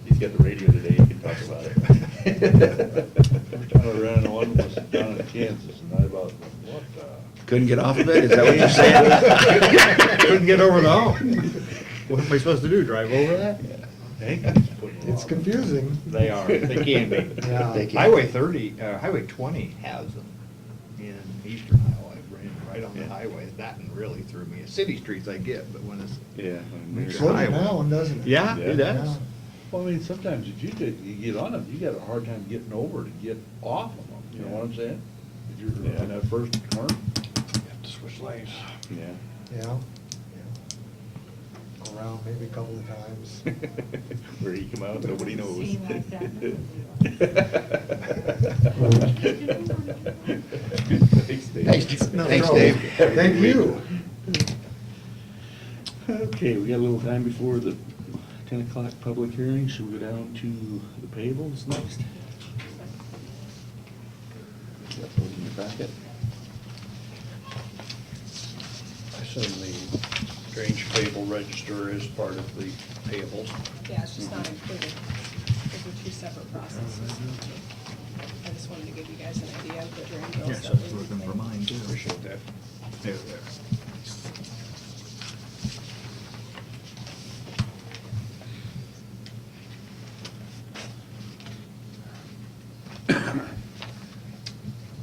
He's got the radio today, he can talk about it. First time I ran into one was down in Kansas, and I about, what the? Couldn't get off of it, is that what you're saying? Couldn't get over the hump. What am I supposed to do, drive over that? Hankins putting a It's lot of- confusing. They are, they can be. Yeah. They can. Highway 20 has them in eastern Iowa. I ran right on the Yeah. highway. That one really threw me. City streets I get, but when it's, Yeah. Makes Slows sense. it down, doesn't it? yeah, Yeah. it does. Yeah. Well, I mean, sometimes if you get on them, you got a hard time getting over to get off of them, you know what I'm saying? If you're Yeah. in that first turn. You have to was nice. Yeah. Yeah. Go around maybe a couple of times. Where you come out, nobody knows. Seeing like that. Thanks, Dave. Thanks, Dave. Thank you. Okay, we got a little time before the 10 o'clock public hearing. Should we go down to the payables next? Got those in your packet? I assume the drainage payable register is part of the payables. Yeah, it's just not included, because they're two separate processes. I just wanted to give you guys an idea of the drain bills. Yes, I that was we looking for pay. mine too. Appreciate that. There, there.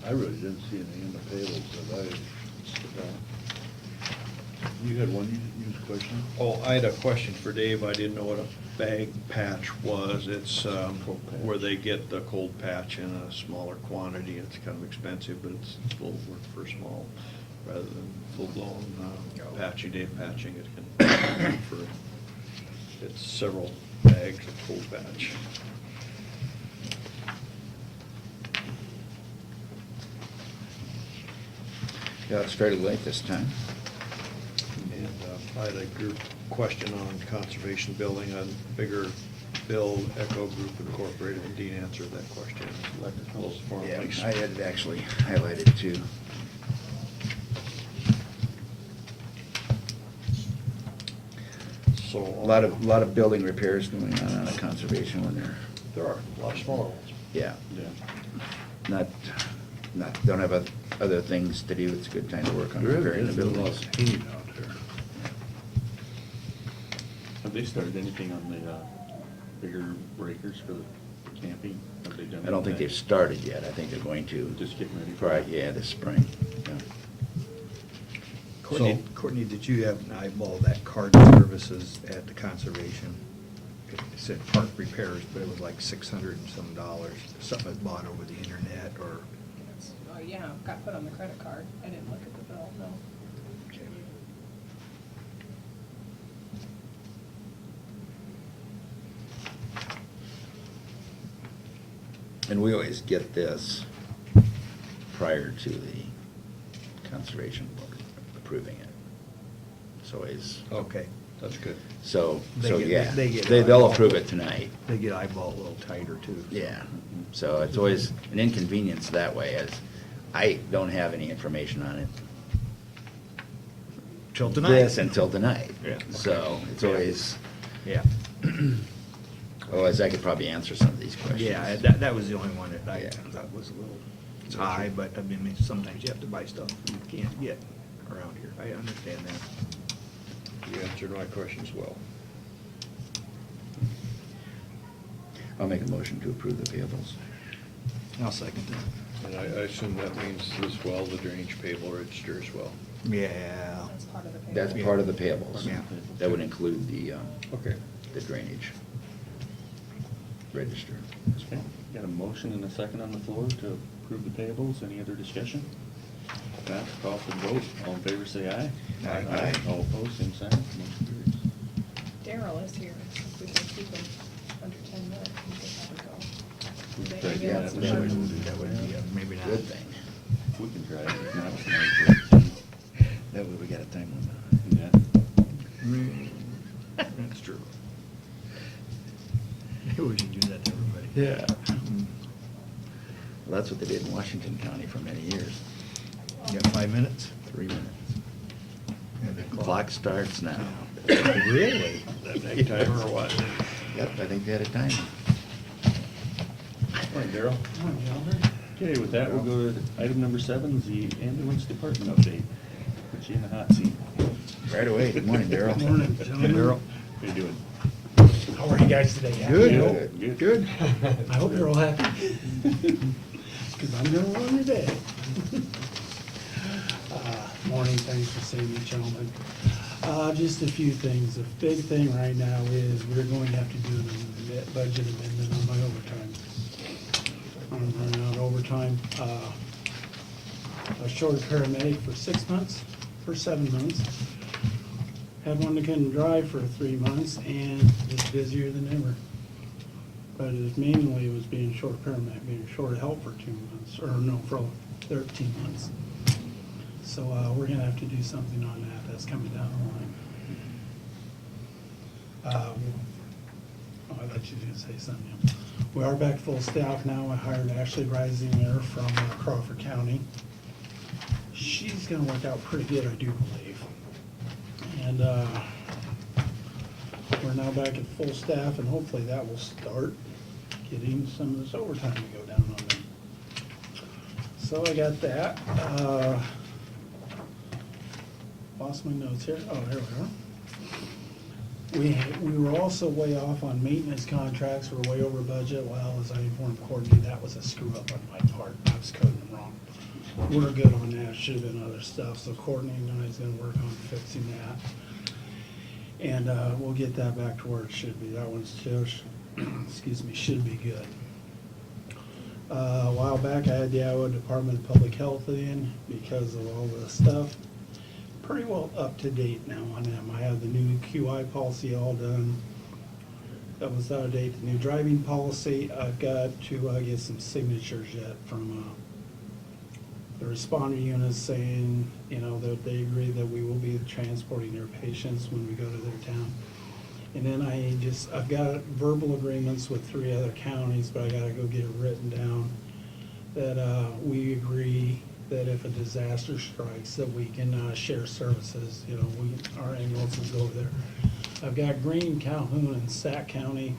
I really didn't see anything in the payables that you had one you was questioning? Oh, I had a question for Dave. I didn't know what a bag patch was. It's Cold patch. where they get the cold patch in a smaller quantity. It's kind of expensive, but it's full work for small, rather than full-blown patchy Dave patching. It can, for, it's several bags of cold patch. Yeah, it's fairly late this time. And I had a group question on conservation building, a bigger bill, Echo Group Incorporated, and Dean answered that question. Electrical. Yeah, I had it actually highlighted too. So. A lot of building repairs going on a conservation when There are a lot of smaller ones. yeah, Yeah. don't have other things to do. It's a good time to work on There repairing the has been a lot buildings. of paint out there. Have they started anything on the bigger breakers for the camping? Have they done? I don't think they've that? started yet. I think they're going to. Just getting ready for Right, it. yeah, this spring. Yeah. Courtney, did you have an eyeball that card services at the conservation? It said park repairs, but it was like $600 and some dollars. Something was bought over the internet or. It's- Oh, yeah, got put on the credit card. I didn't look at the bill, no. Okay. And we always get this prior to the conservation board approving it. It's always, Okay, that's good. so They get- yeah, they get they'll eyeball. approve it tonight. They get eyeball a little tighter too. so. Yeah, so it's always an inconvenience that way, as I don't have any information on it. Till tonight. This until tonight. Yeah. So it's Yeah. always, Yeah. otherwise I could probably answer some of these questions. Yeah, that was the only one that I Yeah. thought was a little high, but I mean, sometimes you have to buy stuff you can't get around here. I understand that. You answered my question as well. I'll make a motion to approve the payables. I'll second that. And I assume that means as well, the drainage payable register as well. Yeah. That's part of the payment. That's part of the payables. Yeah. That would include the Okay. drainage register. Okay, got a motion and a second on the floor to approve the payables. Any other discussion? If not, call for the vote. All in favor, say aye. Aye. All opposed, same sign. Motion carries. Daryl is here, if we can keep him under 10 minutes, he could have a go. We can Maybe try to get that's that the one. short- That would be, maybe not. Good thing. We can try it. If not, it's not good. That way we got a time limit. Yeah. That's true. Maybe we should do that to everybody. Yeah. Well, that's what they did in Washington County for many years. You got 5 minutes? 3 minutes. And the Clock starts now. Really? That next timer or what? Yep, I think they had a timer. Morning, Darrell. Okay, with that, we'll go to item number 7, is the ambulance department update. Put you in the hot seat. Right away. Good morning, Daryl. Morning, gentlemen. Daryl. How you doing? How are you guys today? Happy? Good. Good. Good. I hope you're all happy. Because I'm gonna run today. Morning, thanks for seeing me, gentlemen. Just a few things. The big thing right now is we're going to have to do a budget amendment on my overtime. I'm running out of overtime. a short paramedic for 6 months, for 7 months. Had one that couldn't drive for 3 months and was busier than ever. But it was mainly was being short paramedic, being short of help for 2 months, or no, for 13 months. So we're gonna have to do something on that. That's coming down the line. Oh, I'd let you say something. We are back full staff now. I hired Ashley Risinger from Crawford County. She's gonna work out pretty good, I do believe. And we're now back at full staff, and hopefully that will start getting some of this overtime to go down on them. So I got that. Lost my notes here. Oh, there we are. We were also way off on maintenance contracts. We're way over budget. Well, as I informed Courtney, that was a screw up on my part. I was coding them wrong. We're good on that. Should have been other stuff. So Courtney and I is gonna work on fixing that. And we'll get that back to where it should be. That one's too, excuse me, should be good. A while back, I had the Iowa Department of Public Health in because of all the stuff. Pretty well up to date now on them. I have the new QI policy all done. That was out of date. The new driving policy, I've got to get some signatures yet from the responder units saying, you know, that they agree that we will be transporting their patients when we go to their town. And then I've got verbal agreements with 3 other counties, but I gotta go get it written down, that we agree that if a disaster strikes, that we can share services, you know, our ambulances go over there. I've got Greene, Calhoun, and Sac County.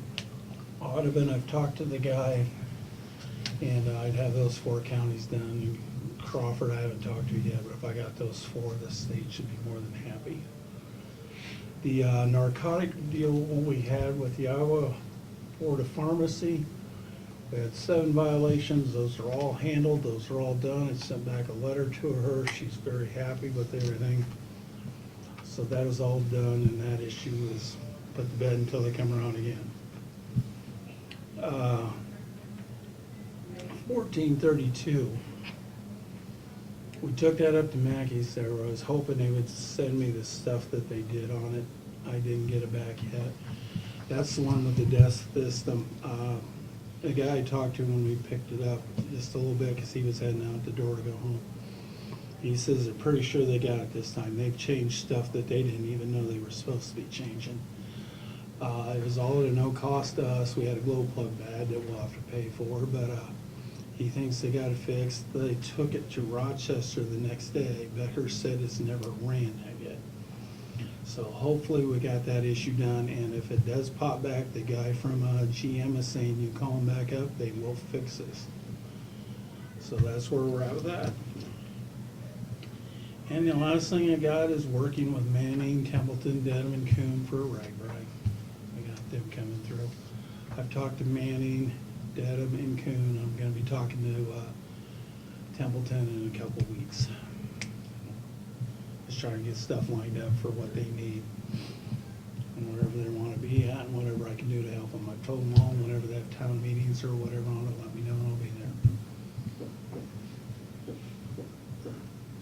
Audubon, I've talked to the guy, and I'd have those 4 counties done. Crawford, I haven't talked to yet, but if I got those 4, the state should be more than happy. The narcotic deal we had with the Iowa Board of Pharmacy, we had 7 violations. Those are all handled. Those are all done. I sent back a letter to her. She's very happy with everything. So that is all done, and that issue is put to bed until they come around again. 1432. We took that up to Mackey's there. I was hoping they would send me the stuff that they did on it. I didn't get it back yet. That's the one with the desk system. The guy I talked to when we picked it up just a little bit because he was heading out the door to go home. He says they're pretty sure they got it this time. They've changed stuff that they didn't even know they were supposed to be changing. It was all at a no cost to us. We had a glow plug bad that we'll have to pay for, but he thinks they got it fixed. They took it to Rochester the next day. Becker said it's never ran that yet. So hopefully we got that issue done, and if it does pop back, the guy from GM is saying you call them back up, they will fix this. So that's where we're at with that. And the last thing I got is working with Manning, Templeton, Dedham, and Coon for a rag brag. We got them coming through. I've talked to Manning, Dedham, and Coon. I'm gonna be talking to Templeton in a couple weeks. Just trying to get stuff lined up for what they need and wherever they wanna be at and whatever I can do to help them. I've told them all, whenever they have town meetings or whatever on it, let me know and I'll be there.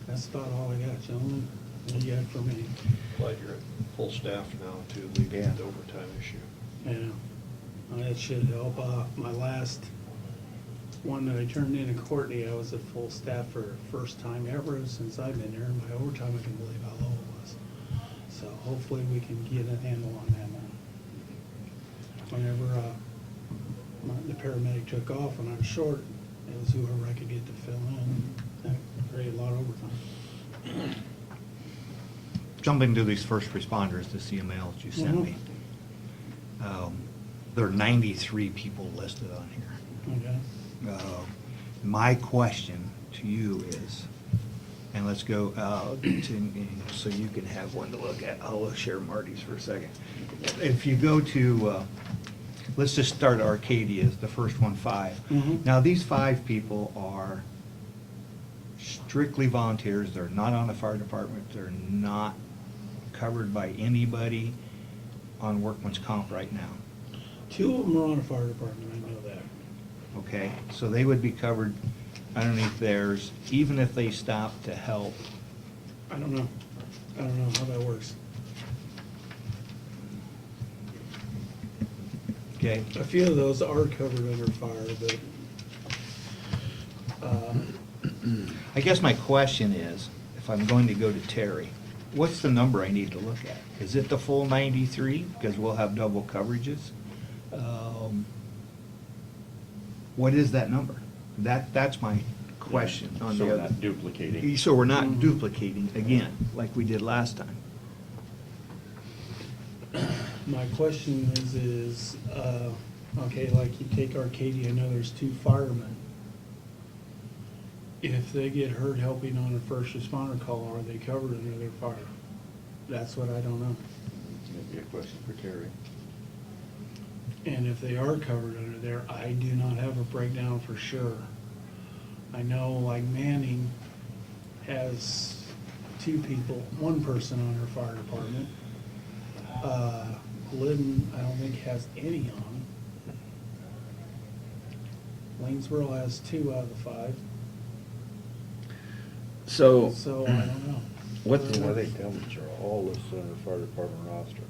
That's about all I got, gentlemen. What do you got for me? Glad you're at full staff now to alleviate the overtime issue. Yeah, that should help. My last one that I turned in Courtney, I was at full staff for the first time ever since I've been here. My overtime, I can believe how low it was. So hopefully we can get a handle on that now. Whenever the paramedic took off when I was short, it was whoever I could get to fill in. That created a lot of overtime. Jumping to these first responders, the CMLs you sent me. There are 93 people listed on here. Okay. My question to you is, and let's go so you can have one to look at. I'll share Marty's for a second. If you go to, let's just start Arcadia, the first one, 5. Mhm. Now, these 5 people are strictly volunteers. They're not on the fire department. They're not covered by anybody on workman's comp right now. 2 of them are on the fire department, I know that. Okay, so they would be covered underneath theirs, even if they stop to help. I don't know. I don't know how that works. Okay. A few of those are covered under fire, but, I guess my question is, if I'm going to go to Terry, what's the number I need to look at? Is it the full 93? Because we'll have double coverages. What is that number? That's my question. on So the we're other- not duplicating. So we're not duplicating again, like we did last time. my question is, okay, like you take Arcadia, I know there's 2 firemen. If they get hurt helping on a first responder call, are they covered under their fire? That's what I don't know. Maybe a question for Terry. And if they are covered under there, I do not have a breakdown for sure. I know like Manning has 2 people, 1 person on her fire department. Glidden, I don't think has any on. Lanesboro has 2 out of the 5. So, So I don't know. what I the, think Tillman's are all listed on the fire department roster.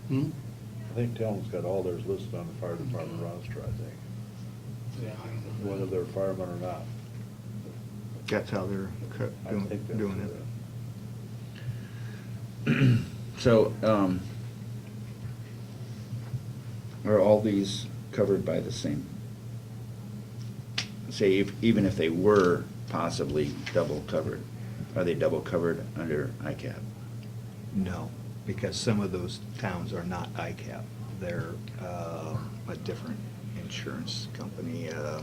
Hmm? I think Tillman's got all theirs listed on the fire department roster, I think, Yeah, I don't know. whether they're firemen or not. That's how they're I think that's doing it. so, are all these covered by the same? Say, even if they were possibly double covered, are they double covered under ICAP? No, because some of those towns are not ICAP. They're a different insurance company. I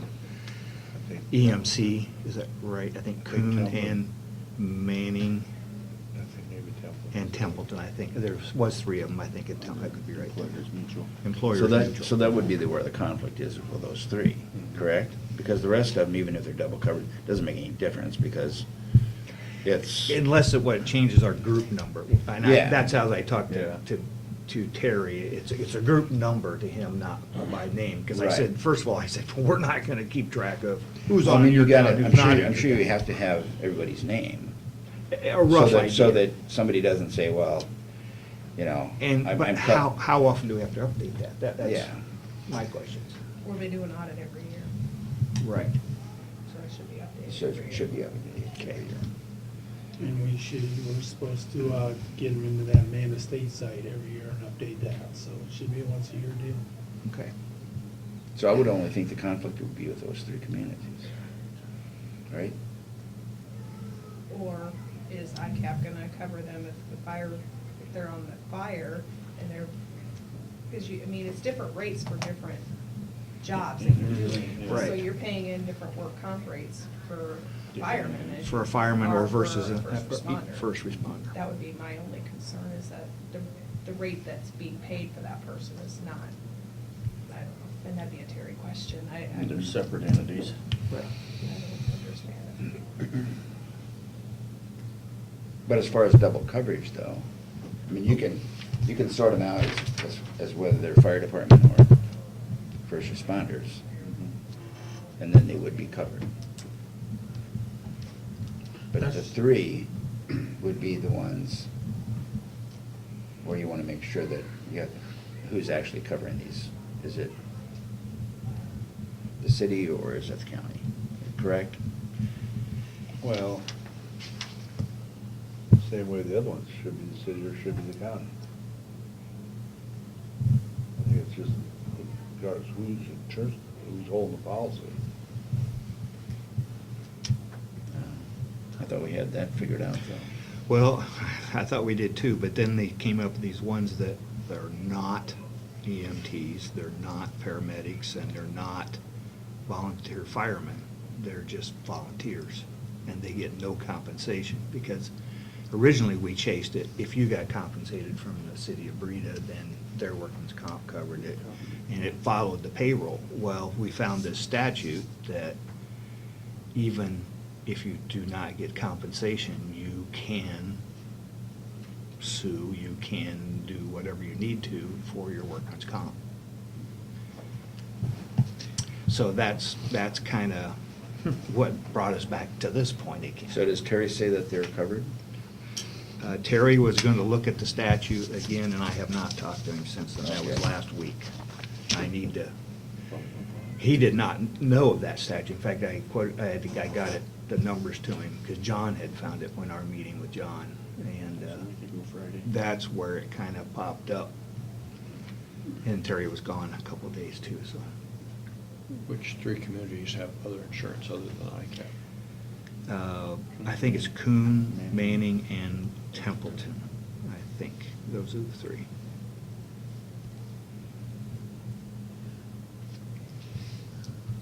think- EMC, is that right? I think Coon Templeton. and Manning I think maybe Templeton. and Templeton, I think. There was 3 of them, I think, at Templeton. I could be right. Employers Mutual. Employers So that, Mutual. so that would be where the conflict is with those 3, correct? Because the rest of them, even if they're double covered, doesn't make any difference because it's, Unless what it changes our group number. And Yeah. that's how I talked Yeah. to Terry. It's a group number to him, not by name. Because I Right. said, first of all, I said, well, we're not gonna keep track of who's I on mean, your you gotta, town, I'm who's not. sure, I'm sure you have to have everybody's name. A rough idea. So that somebody doesn't say, well, you know. And, I'm- but I'm cut- how often do we have to update that? That's Yeah. my questions. Or they do an audit every year, Right. so it should be updated. Should, every should be year. updated every year. And we're supposed to get them into that Man Estate site every year and update that, so it should be a once a year deal. Okay. So I would only think the conflict would be with those 3 communities, right? Or is ICAP gonna cover them if the fire, if they're on the fire and they're, because I mean, it's different rates for different jobs that you're doing. So Right. you're paying in different work comp rates for firemen. as For a you fireman are or versus for a first responder. first responder. That would be my only concern, is that the rate that's being paid for that person is not, I don't know, and that'd be a Terry question. I And they're don't separate entities. understand it. But as far as double coverage though, I mean, you can sort them out as whether they're fire department or first responders, and then they would be covered. But the That's- 3 would be the ones where you want to make sure that you have, who's actually covering these? Is it the city or is it the county, correct? Well, same way the other ones, should be the city or should be the county. I think it's just, regardless who's holding the policy. I thought we had that figured out though. Well, I thought we did too, but then they came up with these ones that are not EMTs, they're not paramedics, and they're not volunteer firemen. They're just volunteers, and they get no compensation, because originally we chased it. If you got compensated from the city of Breda, then their workman's comp covered it, and it followed the payroll. Well, we found this statute that even if you do not get compensation, you can sue, you can do whatever you need to for your workman's comp. So that's kind of what brought us back to this point again. So does Terry say that they're covered? Terry was gonna look at the statute again, and I have not talked to him since then. That was Okay. last week. I need to, he did not know of that statute. In fact, I got it, the numbers to him, because John had found it when our meeting with John. And So we could go Friday. that's where it kind of popped up. And Terry was gone a couple of days too, so. Which three communities have other insurance other than ICAP? I think it's Coon, Manning, and Templeton. I think those are the three.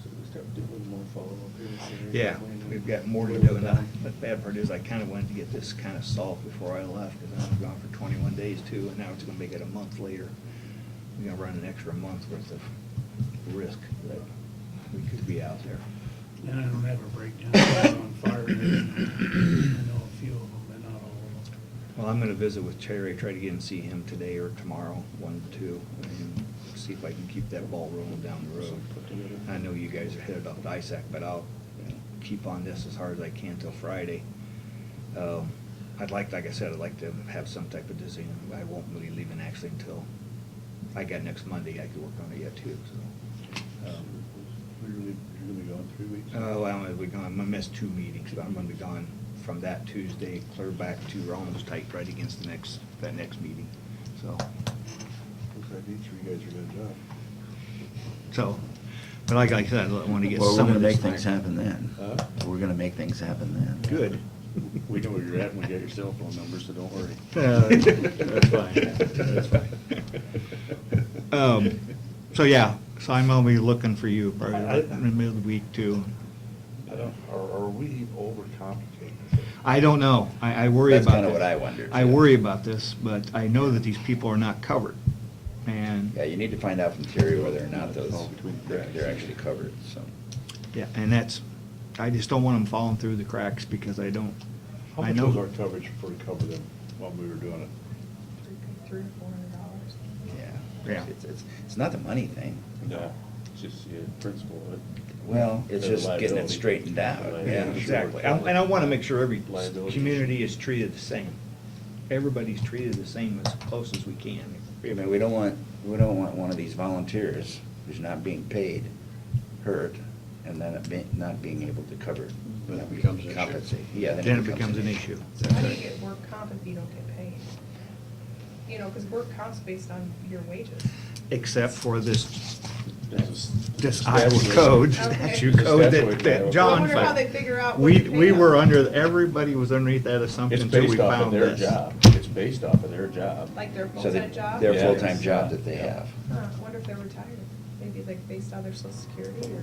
So we start doing more follow-up here. so Yeah, everybody we've knows got more to where do, we're and at. the bad part is I kind of wanted to get this kind of solved before I left, because I was gone for 21 days too, and now it's gonna make it a month later. We're gonna run an extra month worth of risk that we could be out there. And I don't have a breakdown on fire. I know a few of them, but not all of them. Well, I'm gonna visit with Terry, try to get and see him today or tomorrow, 1 to 2, and see if I can keep that ball rolling down the road. Something put together. I know you guys are headed off to ISAC, but I'll, keep on this as hard as I can till Friday. Like I said, I'd like to have some type of decision. I won't really leave it actually until I got next Monday. I could work on it yet too, so. You're gonna be gone 3 weeks? Well, I'm gonna miss 2 meetings, but I'm gonna be gone from that Tuesday clear back to, we're almost tight right against that next meeting, so. Looks like each of you guys are doing a job. So, but like I said, I want to get Well, we're some gonna of this. make things happen then. Huh? We're gonna make things happen then. Good. We know where you're at, and we got your cell phone number, so don't worry. That's fine, that's fine. So, yeah, so I'm gonna be looking for you probably in the middle of the week too. Are we overcomplicating this? I don't know, I worry about That's that. kinda what I wondered, I too. worry about this, but I know that these people are not covered, and, Yeah, you need to find out from Terry whether or not those, Fall between the they're cracks. they're actually covered, so. yeah, and that's, I just don't want them falling through the cracks because I don't, How I much know. was our coverage for to cover them when we were doing it? $300 to $400. Yeah. Yeah. It's not the money thing. No, it's just, yeah, principle of it. Well, it's The just getting it liability. straightened out. Liability. Yeah, Sure. exactly. And I want to make sure every Liability. community is treated the same. Everybody's treated the same as close as we can. I mean, we don't want one of these volunteers who's not being paid, hurt, and then not being able to cover. Then it becomes an issue. Compensate. Yeah, Then it becomes an issue. How do you get work comp if you don't get paid? You know, because work comp's based on your wages. Except for this This Iowa statute. code, Okay. statute The code statute, that yeah. John I wonder how found. they figure out what you pay We were them. under, everybody was underneath that assumption It's until we based off of found their this. job. It's based off of their job. Like their So full-time job? their Yeah. full-time job that they have. Huh, I wonder if they're retired. Maybe like based on their social security or?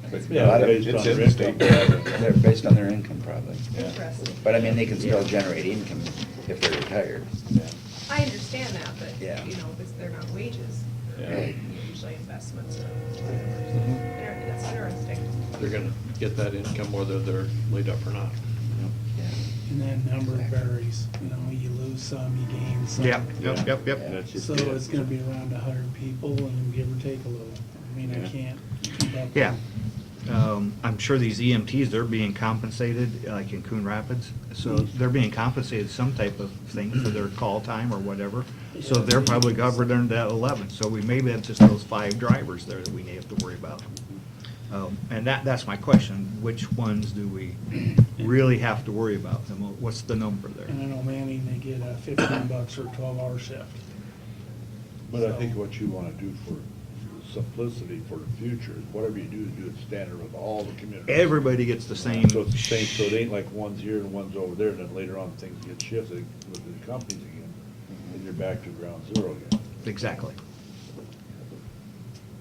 But, Yeah, A lot of- based it's on in their the state income. data. They're based on their income probably. Yeah. Interesting. But I mean, they can still generate income if they're retired. Yeah. I understand that, but, Yeah. you know, because they're not wages. Yeah. They're usually investments or Mm-hmm. whatever. That's interesting. They're gonna get that income whether they're laid up or not. And that number varies, you know, you lose some, you gain some. Yep, Yeah. yep. That's just So it. it's gonna be around 100 people and give or take a little. I mean, I Yeah. can't keep up. Yeah. I'm sure these EMTs, they're being compensated, like in Coon Rapids, so they're being compensated some type of thing for their call time or whatever. So they're probably covered under that 11, so we maybe have just those 5 drivers there that we may have to worry about. And that's my question, which ones do we really have to worry about? What's the number there? And I know Manning, they get $15 for a 12-hour shift. But I think what you wanna do for simplicity for the future is whatever you do it standard with all the communities. Everybody gets the same. So it's the same, so it ain't like one's here and one's over there, and then later on things get shifted with the companies again, and you're back to ground zero again. Exactly.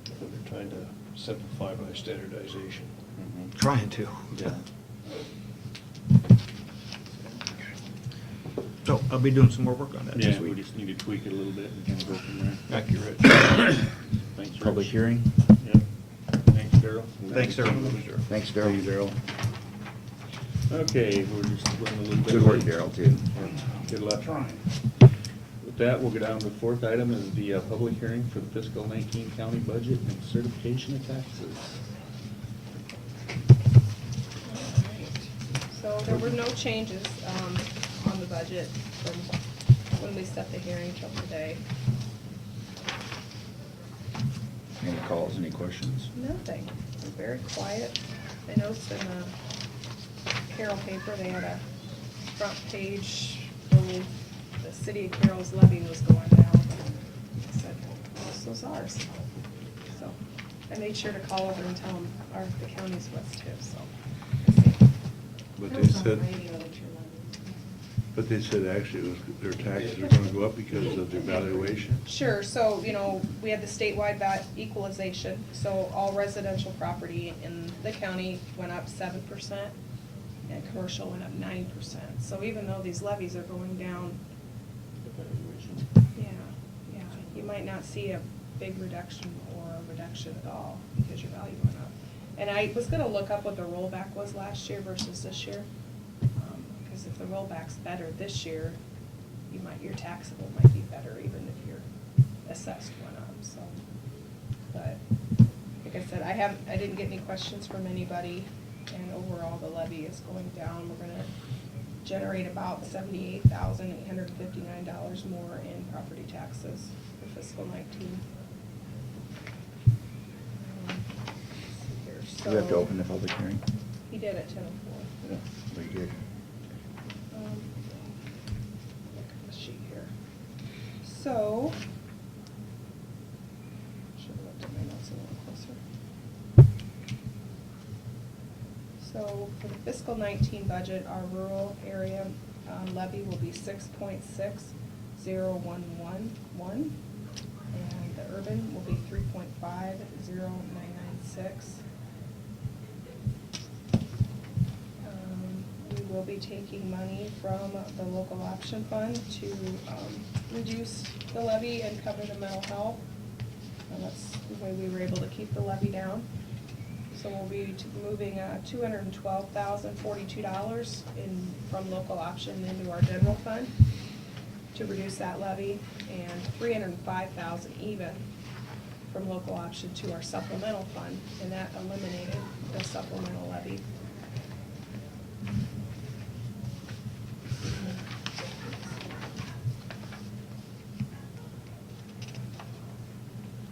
They're trying to simplify by standardization. Mhm. Trying to. Yeah. So I'll be doing some more work on that this Yeah, we week. just need to tweak it a little bit and kind of go from there. Accurate. Thanks, Rich. Public hearing? Yep. Thanks, Carol. Thanks, Darryl. Thanks, Darryl. Thank you, Darryl. Okay, we're just running a little bit. Good work, late. Darryl, too. Good luck. With that, we'll go down to the 4th item is the public hearing for the fiscal 19 county budget and certification of taxes. So there were no changes, on the budget from when we set the hearing till today. Any calls, any questions? Nothing. It was very quiet. I noticed in the Carroll paper, they had a front page, the city of Carroll's levy was going down. I said, this was ours. So I made sure to call over and tell them the county's was too, so. But It they was on the said, radio that you're levying. but they said actually it was, their taxes are gonna go up because of the valuation. Sure, so, we had the statewide equalization, so all residential property in the county went up 7%, and commercial went up 9%. So even though these levies are going down, The valuation. yeah, you might not see a big reduction or a reduction at all, because your value went up. And I was gonna look up what the rollback was last year versus this year, because if the rollback's better this year, your taxable might be better even if your assessed went up, so. But, like I said, I didn't get any questions from anybody, and overall the levy is going down. We're gonna generate about $78,859 more in property taxes for fiscal 19. Do we have to open the public hearing? He did at 10:04. Yeah, we did. Look at the sheet here. So, should have looked at my notes a little closer. So, for the fiscal 19 budget, our rural area levy will be 6.60111, and the urban will be 3.50996. We will be taking money from the local option fund to reduce the levy and cover the mental health. And that's the way we were able to keep the levy down. So we'll be moving $212,042 from local option into our general fund to reduce that levy, and $305,000 even from local option to our supplemental fund, and that eliminated the supplemental levy.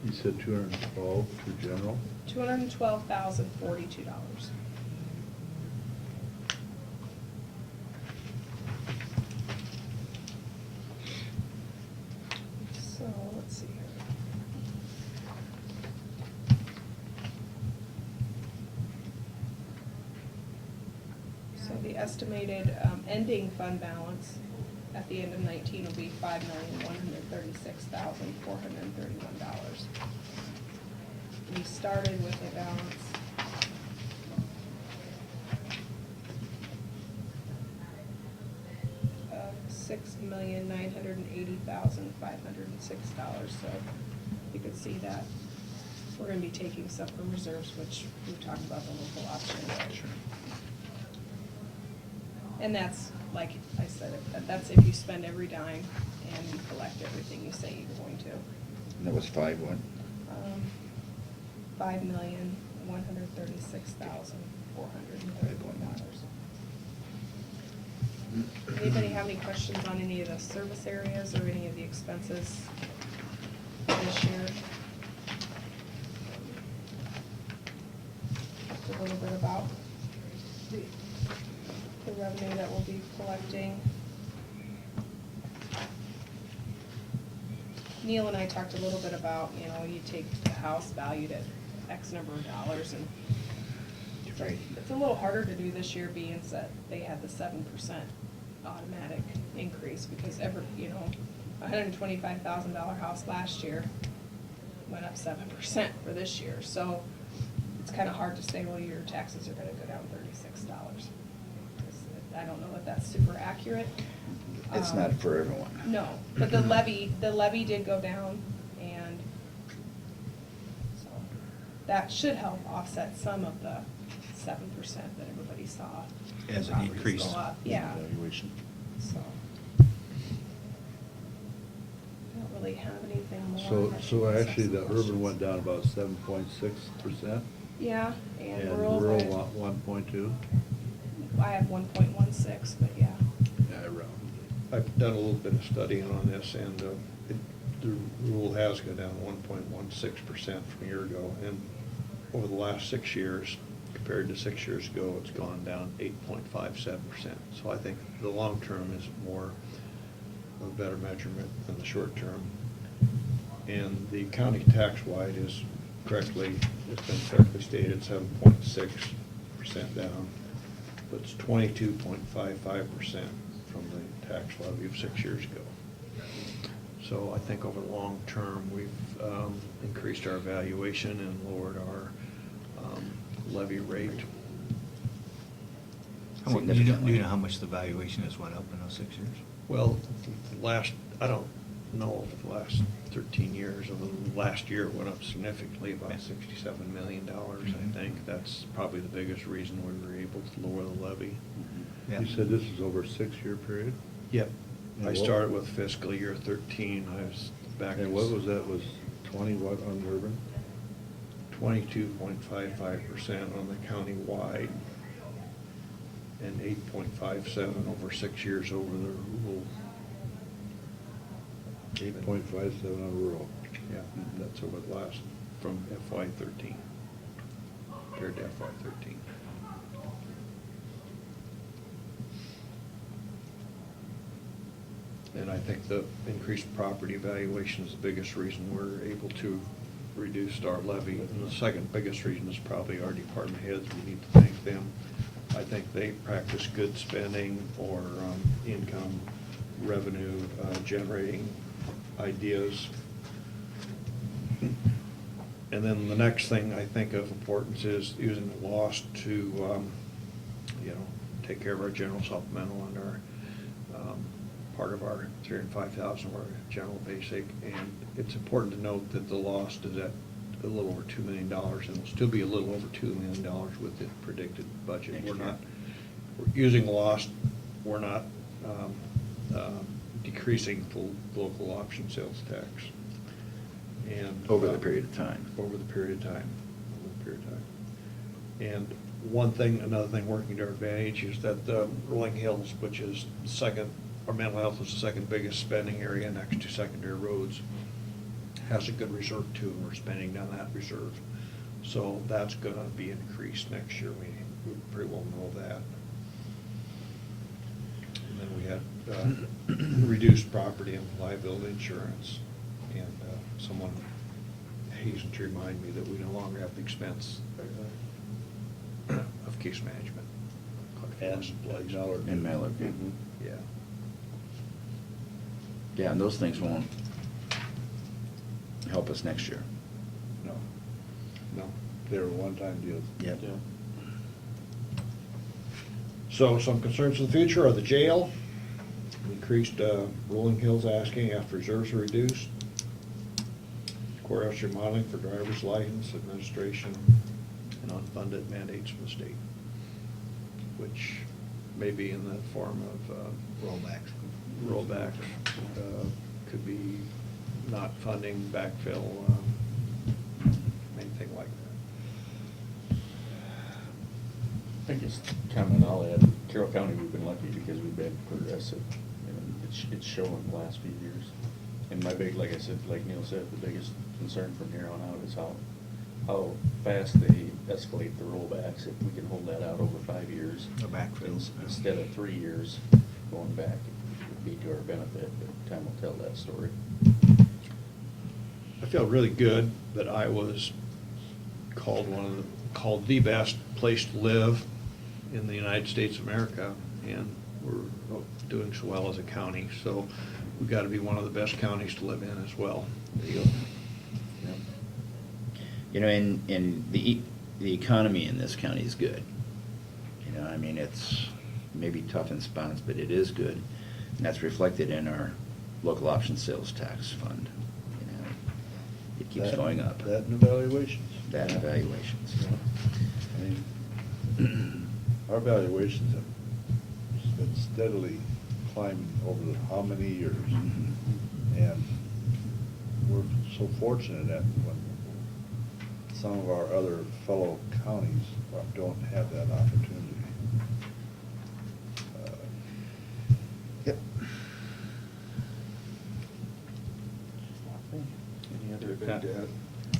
You said 212 to general? $212,042. So, let's see here. So the estimated ending fund balance at the end of 19 will be $5,136,431. We started with a balance of $6,980,506. So you can see that we're going to be taking some from reserves, which we talked about the local option. Sure. And that's, like I said, that's if you spend every dime and you collect everything you say you're going to. And that was 5 what? $5,136,431. Anybody have any questions on any of the service areas or any of the expenses this year? Talked a little bit about the revenue that we'll be collecting. Neil and I talked a little bit about, you take the house valued at X number of dollars, and it's a little harder to do this year, being that they had the 7% automatic increase, because $125,000 house last year went up 7% for this year. So it's kind of hard to say, well, your taxes are going to go down $36. I don't know if that's super accurate. It's not for everyone. No, but the levy did go down, and so that should help offset some of the 7% that everybody saw. As an Properties increase. go up. Yeah, Valuation. so. Don't really have anything more. So actually, the urban went down about 7.6%, Yeah, and and rural rural went 1.2. I have 1.16, but yeah. Yeah, I rounded I've done a little bit of studying on this, and the rule has gone down 1.16% from a year ago. And over the last 6 years, compared to 6 years ago, it's gone down 8.57%. So I think the long term is more of a better measurement than the short term. And the county tax-wide is correctly, it's been correctly stated, 7.6% down, but it's 22.55% from the tax levy of 6 years ago. So I think over the long term, we've increased our valuation and lowered our levy rate. How much- Do you know how much the valuation has went up in those 6 years? Well, I don't know over the last 13 years, over the last year it went up significantly, about $67 million, I think. That's probably the biggest reason we were able to lower the levy. Yeah. You said this is over a 6-year period? Yep. And I what- started with fiscal year 13, I was back. And what was that, was 20 what on urban? 22.55% on the county-wide, and 8.57 over 6 years over the rural. 8.57 on rural. Yeah, that's over the last, from FY 13, compared to FY 13. And I think the increased property valuation is the biggest reason we're able to reduce our levy. And the second biggest reason is probably our department heads. We need to thank them. I think they practice good spending or income revenue generating ideas. And then the next thing I think of importance is using the loss to, take care of our general supplemental and our, part of our 305,000 of our general basic. And it's important to note that the loss is at a little over $2 million, and will still be a little over $2 million with the predicted budget. Next We're year. not, we're using lost, we're not decreasing the local option sales tax. And Over the period of time. Over the period of time. Over the period of time. And another thing working to our advantage is that Rolling Hills, which is second, our mental health is the second biggest spending area next to secondary roads, has a good reserve too, and we're spending down that reserve. So that's gonna be increased next year, we pretty well know that. And then we had reduced property and liability insurance, and someone hastened to remind me that we no longer have the expense of case management. And Mallard. In Mallard. Mhm, yeah. Yeah, and those things won't help us next year. No. No, they were one-time deals. Yep. So some concerns for the future are the jail, increased Rolling Hills asking after reserves are reduced, courthouse remodeling for driver's license administration, and unfunded mandates from the state, which may be in the form of Rollbacks. rollback, could be not funding, backfill, anything like that. I guess comment I'll add, Carroll County, we've been lucky because we've been progressive, and it's shown the last few years. And my big, like I said, like Neil said, the biggest concern from here on out is how fast they escalate the rollbacks. If we can hold that out over 5 years. The backfills. Instead of 3 years going back, it would be to our benefit, but time will tell that story. I feel really good that I was called the best place to live in the United States of America, and we're doing so well as a county, so we've got to be one of the best counties to live in as well. You know, and the economy in this county is good. You know, I mean, it's maybe tough in spots, but it is good. And that's reflected in our local option sales tax fund. You know, it keeps That- going up. That and evaluations. That and evaluations. I mean, our valuations have been steadily climbing over how many years? Mhm. And we're so fortunate that when some of our other fellow counties don't have that opportunity.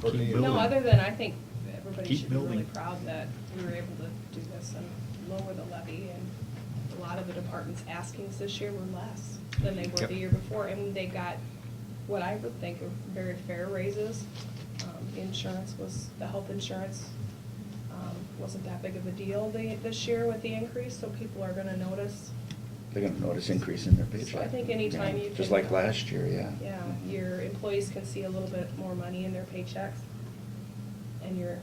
Or keep need- building. No, other than I think everybody Keep should be really building. proud that we were able to do this and lower the levy, and a lot of the departments' askings this year were less than they were Yep. the year before, and they got what I would think are very fair raises. Insurance was, the health insurance, wasn't that big of a deal this year with the increase, so people are gonna notice. They're gonna notice increase in their paycheck. So I think anytime Yeah, you can. Just like last year, yeah. Yeah, your employees can see a little bit more money in their paychecks, and you're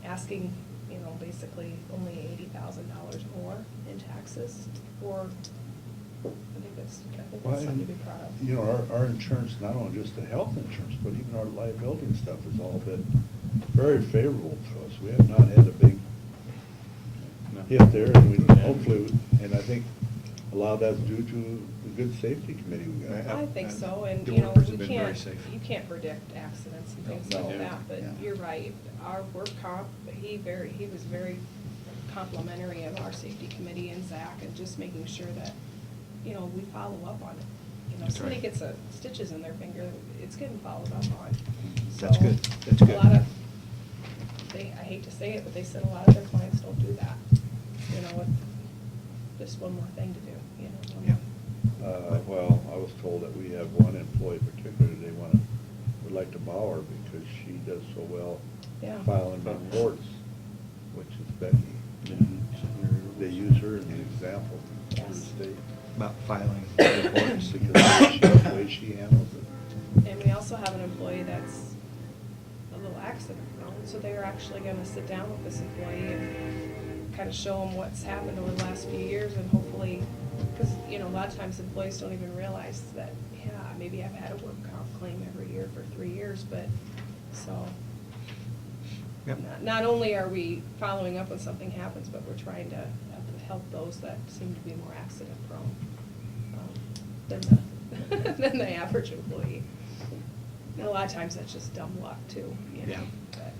asking, you know, basically only $80,000 more in taxes, or, I think that's Well, something to and, be proud of. you know, our insurance, not only just the health insurance, but even our liability and stuff has all been very favorable to us. We have not had a big hit there, and we hopefully, and I think a lot of that's due to the good safety committee we got. I think so, and, The you know, workers we have been very can't, safe. you can't predict accidents and things No, like no. that, but Yeah. you're right. Our work comp, he was very complimentary of our safety committee and Zach, and just making sure that, you know, we follow up on it. You know, That's somebody right. gets stitches in their finger, it's getting followed up on. That's So, good. That's A good. lot of, I hate to say it, but they said a lot of their clients don't do that, you know, with just one more thing to do, you know. one Yeah. more- Well, I was told that we have one employee particularly, would like to borrow her because she does so well Yeah. filing reports, which is Becky. They use her as an example to the Yes. state. About filing reports. Because the way she handles it. And we also have an employee that's a little accident prone, so they're actually gonna sit down with this employee and kind of show them what's happened over the last few years, and hopefully, because, you know, a lot of times employees don't even realize that, yeah, maybe I've had a work comp claim every year for 3 years, but, so. Yep. Not only are we following up when something happens, but we're trying to help those that seem to be more accident prone than the average employee. And a lot of times that's just dumb luck too, you know. Yeah. but-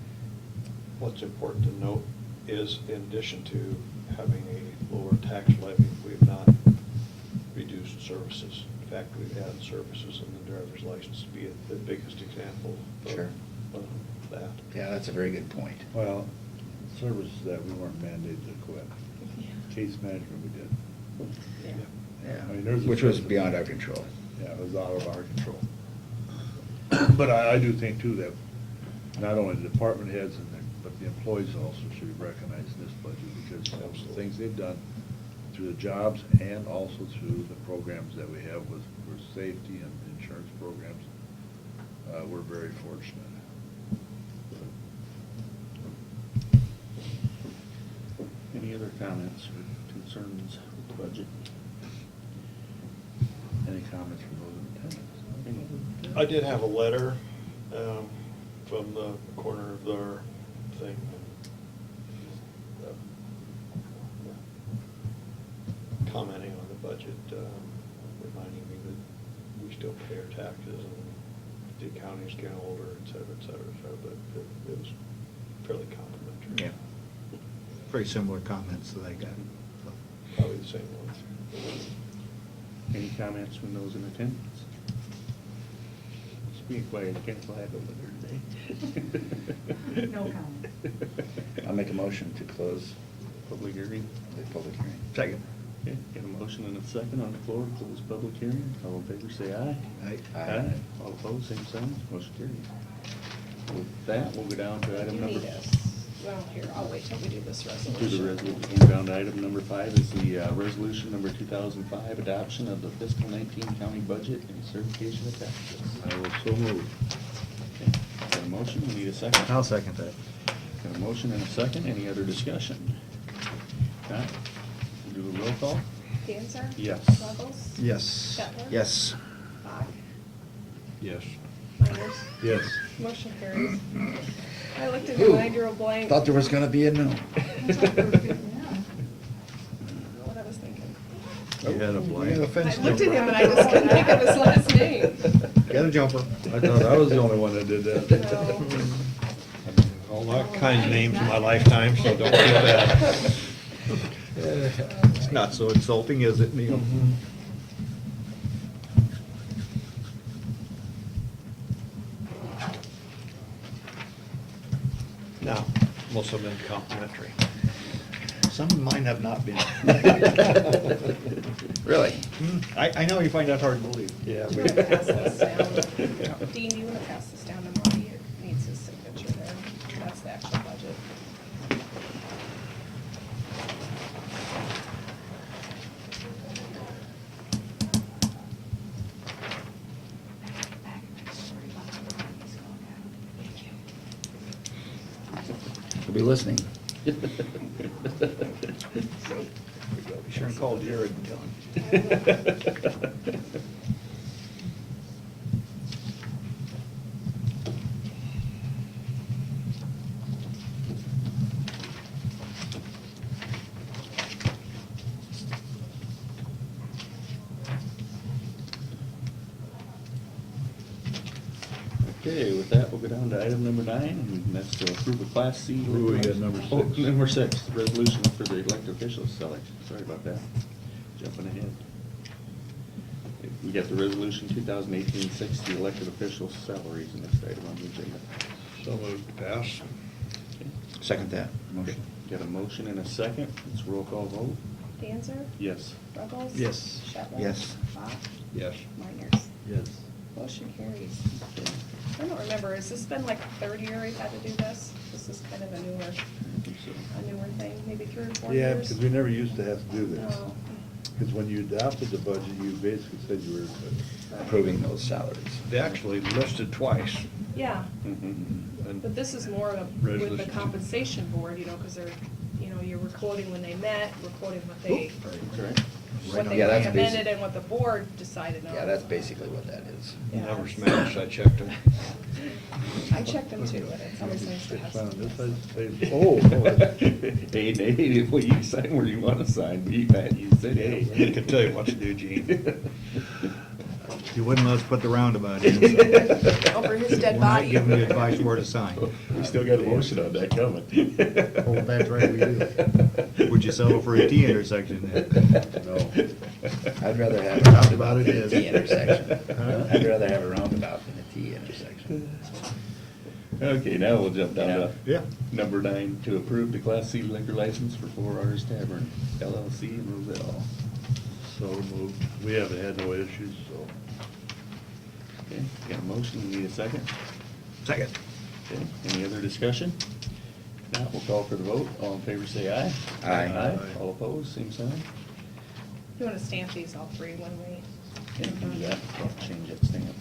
What's important to note is, in addition to having a lower tax levy, we have not reduced services. In fact, we've added services in the driver's license to be the biggest example Sure. of that. Yeah, that's a very good point. Well, services that we weren't mandated to quit. Yeah. Case management we did. Yeah. I mean, there's a Which was service- beyond our control. Yeah, it was out of our control. But I do think too that not only the department heads but the employees also should be recognized in this budget because of the things they've done through the jobs and also through the programs that we have with safety and insurance programs. We're very fortunate. Any other comments or concerns with the budget? Any comments from those in attendance? I did have a letter from the corner of their thing. Commenting on the budget, reminding me that we still pay our taxes and the county's getting older, et cetera, but it was fairly complimentary. Yeah. Very similar comments that I got. Probably the same ones. Any comments from those in attendance? Just being quiet, I can't lag over there today. No comment. I'll make a motion to close Public hearing. the public hearing. Second. Okay, got a motion and a second on the floor, to close public hearing. All in favor, say aye. Aye. All opposed, same sign. Motion carried. With that, we'll go down to You item number. need us. Well, here, I'll wait till we do this To resolution. the resolution, we'll go down to item number 5 is the resolution number 2005, adoption of the fiscal 19 county budget and certification of taxes. I will so move. Okay, got a motion, we need a second. I'll second that. Got a motion and a second, any other discussion? Not, we'll do a roll call. Dancer? Yes. Ruggles? Yes. Shetler? Yes. Bach? Yes. Myers? Yes. Motion carries. I looked at him and I drew a blank. Thought there was gonna be a no. What I was thinking. You had a blank. I looked at him and I just couldn't think of his last name. Got a jumper. I thought I was the only one that did that. No. All that kinds of names in my lifetime, so don't feel bad. It's not so insulting, is it, Neil? Most of them been complimentary. Some of mine have not been. Really? I know you find that hard to believe. Yeah. Do you want to pass this down? Dean, do you want to pass this down to Marty? It needs his signature there. That's the actual budget. We'll be listening. Be sure and call Jared and tell him. Okay, with that, we'll go down to item number 9, and that's to approve a Class C. Ooh, we got number Oh, 6. number 6, resolution for the elected officials selection. Sorry about that. Jumping ahead. We got the resolution 2018-60 elected officials salaries, and next item on the agenda. So moved to pass. Okay. Second that motion. Got a motion and a second. It's roll call vote. Danzer? Yes. Ruggles? Yes. Shepherd? Yes. Bach? Yes. Miners? Yes. Motion carries. I don't remember, has this been like the third year we've had to do this? This is kind of a newer thing, maybe 3 or 4 Yeah, years? because we never used to have to do this. No. Because when you adopted the budget, you basically said you were Approving those salaries. They actually listed twice. Yeah, Mhm. and but this is more of with the Resolution. compensation board, because they're, you're quoting when they met, we're quoting what they, Correct. what they Yeah, that's recommended basic. and what the board decided on. Yeah, that's basically what that is. Yeah. Numbers matched, I checked them. I checked them too, and it's always nice to It's have found some. this side, oh, Hey, Nate, well, you sign where you want to sign. You said, I hey. can tell you what to do, Gene. You wouldn't let us put the roundabout in. so Over his dead we're not body. giving you advice where to sign. We still got a motion on that coming. Oh, that's right, we do. Would you settle for a T intersection then? no. I'd rather have a roundabout it than a is. T intersection. Huh? I'd rather have a roundabout than a T intersection. Okay, now we'll jump down to Yeah. number 9, to approve the Class C liquor license for 4 R's Tavern LLC in Roselle. So moved. We haven't had no issues, so. Okay, got a motion, we need a second. Second. Okay, any other discussion? If not, we'll call for the vote. All in favor, say aye. Aye. Aye. All opposed, same sign. You want to stamp these all 3 when we Okay, get do them that. done? I'll change that stamp.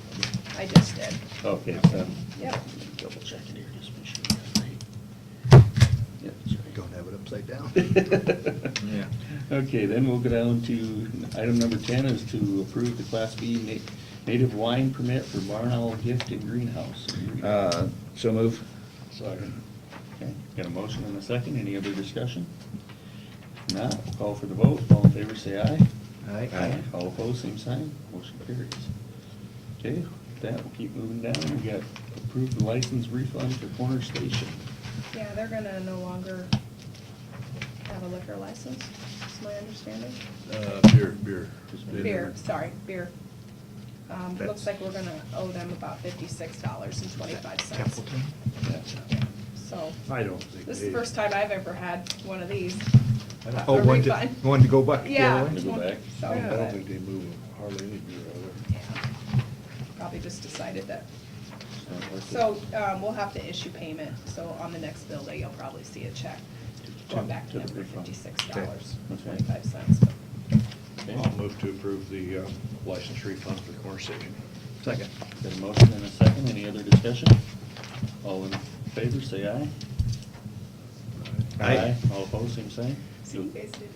I just did. Okay, it's done. Yep. Double check it here, just make sure we got it right. Yep, that's right. Don't have it upside down. Yeah. Okay, then we'll go down to item number 10 is to approve the Class B native wine permit for Barn Owl Gift and Greenhouse. So move. Second. Okay, got a motion and a second. Any other discussion? If not, we'll call for the vote. All in favor, say aye. Aye. All opposed, same sign. Motion carries. Okay, with that, we'll keep moving down. We got approved license refund for Corner Station. Yeah, they're gonna no longer have a liquor license, is my understanding. Beer. Just Beer, sorry, beer. Looks That's- like we're gonna owe them about $56.25. Templeton? So, I don't think. this is the first time I've ever had one of these. Oh, A one to, refund. one to go back. Yeah. Wanna go back? So, I but, don't think they move hardly any beer out yeah, probably just decided that. So, we'll have to issue payment, so on the next bill day, you'll probably see a check going back to them for $56.25. Okay. I'll move to approve the license refund for the corner station. Second. Got a motion and a second. Any other discussion? All in favor, say aye. Aye. All opposed, same sign. See, you guys did.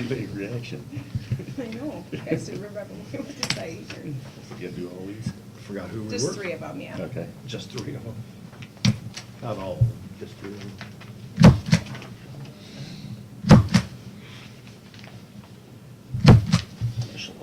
Big reaction. I know, you guys didn't remember what to say either. You gotta do all these? Forgot who we were. Just 3 of them, yeah. Okay. Just 3 of them. Not all of them, just 3 of them. Initial.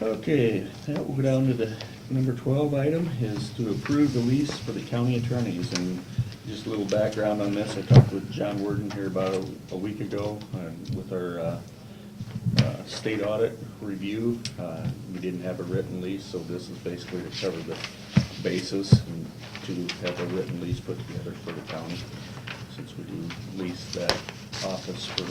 Okay, that will go down to the number 12 item, is to approve the lease for the county attorneys. And Just a little background on this. I talked with John Worden here about a week ago with our state audit review. We didn't have a written lease, so this is basically to cover the basis and to have a written lease put together for the county, since we do lease that office for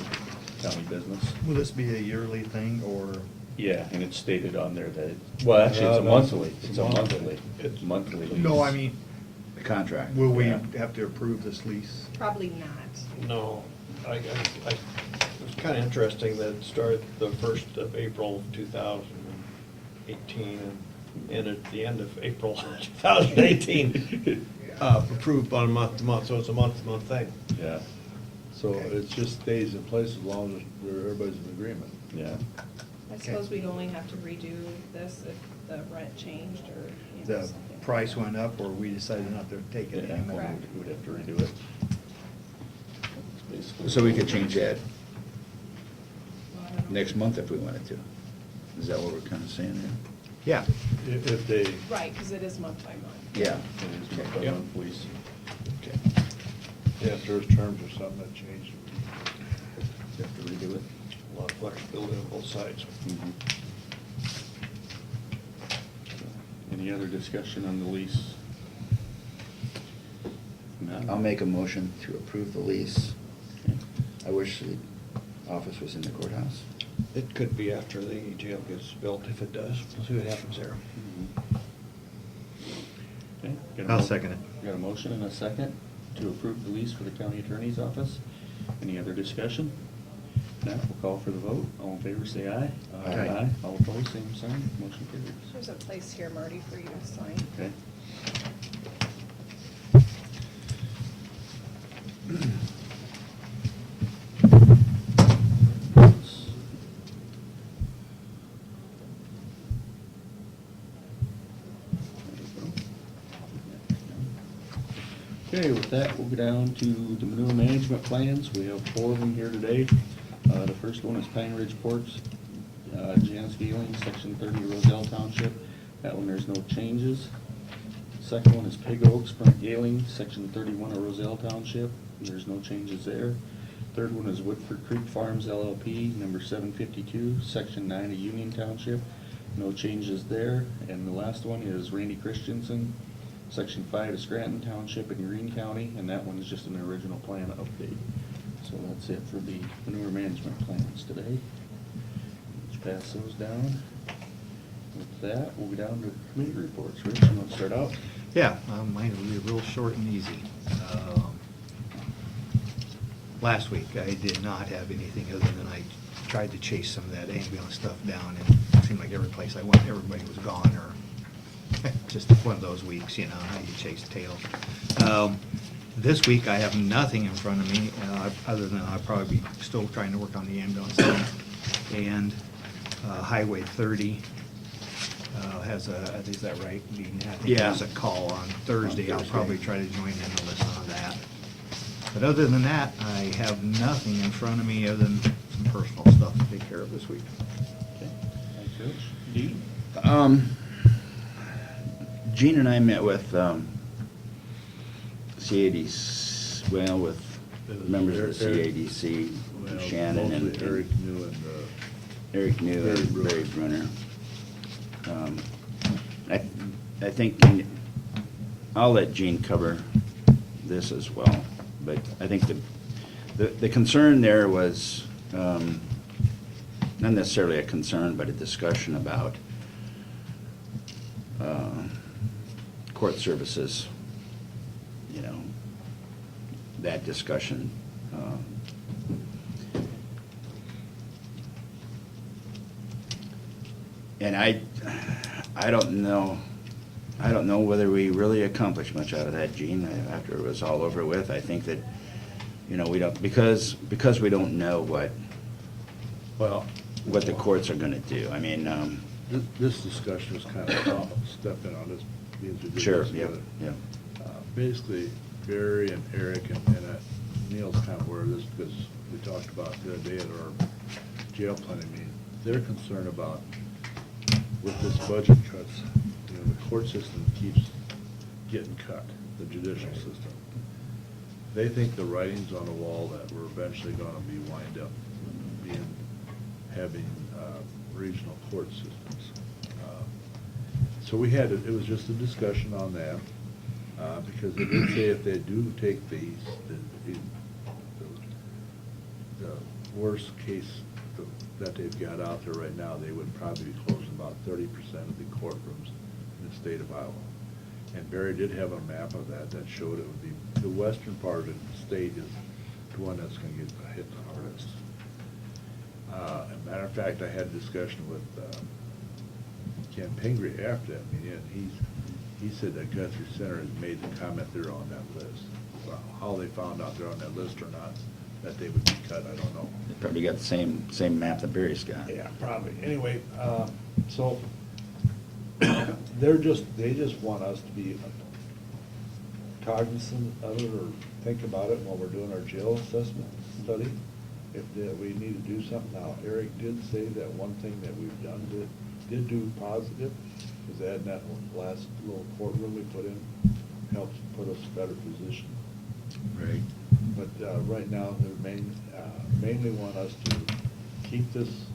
county business. Will this be a yearly thing, or? Yeah, and it's stated on there that, well, actually, it's a No, monthly. it's It's a a monthly. monthly. It's- Monthly lease. No, I mean, The contract. will we Yeah. have to approve this lease? Probably not. No, it was kind of interesting that it started the 1st of April 2018 and ended at the end of April 2018. Approved on a month-to-month, so it's a month-to-month thing. Yeah, So it just stays in place as long as everybody's in agreement. yeah. I suppose we'd only have to redo this if the rent changed or, you know, The something. price went up, or we decided not to take it Yeah, anymore? Correct. we'd have to redo it. Basically. So we could change that Well, I don't know. next month if we wanted to. Is that what we're kind of saying there? Yeah. If they, Right, because it is month by month. Yeah. It is month by Yep. month lease. Okay. yeah, if there's terms or something that changed. You have to redo it. A lot of flexibility on both sides. Mhm. Any other discussion on the lease? None? I'll make a motion to approve the lease. Okay. I wish the office was in the courthouse. It could be after the jail gets built, if it does. We'll see what happens there. Mhm. Okay, got a I'll mo- second it. Got a motion and a second to approve the lease for the county attorney's office. Any other discussion? Now, we'll call for the vote. All in favor, say aye. Aye. All opposed, same sign. Motion carries. There's a place here, Marty, for you to sign. Okay. Okay, with that, we'll go down to the manure management plans. We have 4 of them here today. The first one is Pine Ridge Ports, Janus Gailing, Section 30, Roselle Township. That one, there's no changes. Second one is Pig Oaks, Brent Gailing, Section 31 of Roselle Township. There's no changes there. Third one is Woodford Creek Farms LLP, number 752, Section 9 of Union Township. No changes there. And the last one is Randy Christensen, Section 5 of Scranton Township in Greene County, and that one is just an original plan update. So that's it for the manure management plans today. Let's pass those down. With that, we'll go down to committee reports. Rich, you want to start out? Yeah, mine will be real short and easy. Last week, I did not have anything other than I tried to chase some of that ambulance stuff down, and it seemed like every place I went, everybody was gone, or just one of those weeks, you know, how you chase tails. This week, I have nothing in front of me, other than I'll probably be still trying to work on the ambulance thing. And Highway 30 has a, is that right? I think Yeah. there's a call on Thursday. I'll Thursday. probably try to join in and listen on that. But other than that, I have nothing in front of me other than some personal stuff to take care of this week. Okay. Thanks, Rich. Dee? Gene and I met with CADC, well, with members of the Eric- CADC, Well, Shannon and mostly Eric New and, Eric New Barry and Brunner. Barry Brunner. I think I'll let Gene cover this as well, but I think the concern there was not necessarily a concern, but a discussion about court services, you know, that discussion. And I don't know whether we really accomplished much out of that, Gene, after it was all over with. I think that, you know, we don't, because we don't know well, what the courts are gonna do. I mean, this discussion was kind of stepping on this, means we did sure, this yeah, together. yeah. Basically, Barry and Eric and Neil's kind of aware of this because we talked about the other day at our jail planning meeting. They're concerned about, with this budget cuts, you know, the court system keeps getting cut, the judicial system. they think the writing's on the wall that we're eventually gonna be wind up having regional court systems. So we had, it was just a discussion on that, because they did say if they do take these, the worst case that they've got out there right now, they would probably be closing about 30% of the courtrooms in the state of Iowa. And Barry did have a map of that showed it would be, the western part of the state is the one that's gonna get hit the hardest. As a matter of fact, I had a discussion with Ken Pingree after that meeting, and he said that Guthrie Center has made the comment they're on that list. Well, how they found out they're on that list or not, that they would be cut, I don't know. They probably got the same map that Barry's got. Yeah, probably. Anyway, so they just want us to be cognizant of it or think about it when we're doing our jail assessment study. If we need to do something. Now, Eric did say that one thing that we've done did do positive is adding that last little courtroom we put in helps put us in a better position. Right. But right now, they mainly want us to keep this,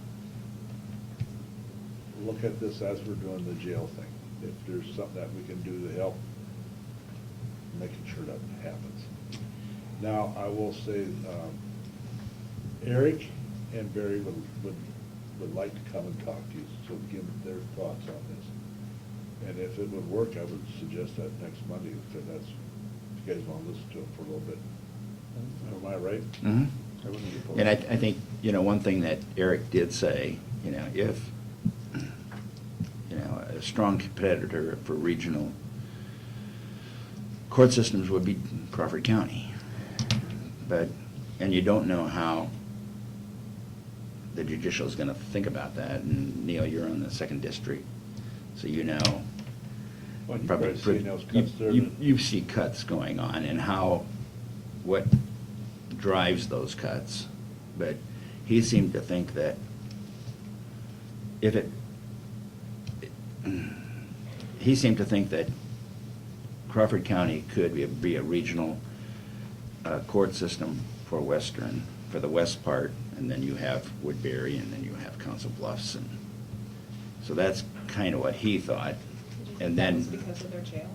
look at this as we're doing the jail thing. If there's something that we can do to help making sure that happens. Now, I will say, Eric and Barry would like to come and talk to you, so give their thoughts on this. And if it would work, I would suggest that next Monday, if that's, if you guys want to listen to it for a little bit. Am I right? Mm-hmm. I wouldn't be opposed. And I think, one thing that Eric did say, if, a strong competitor for regional court systems would be Crawford County. And you don't know how the judicial is gonna think about that, and Neil, you're on the second district, so you know. Well, you've probably probably seen those you- cuts there. You see cuts going on and what drives those cuts. But he seemed to think that he seemed to think that Crawford County could be a regional court system for the west part, and then you have Woodbury, and then you have Council Bluffs, and so that's kind of what he thought. Did you think And that then was because of their jail?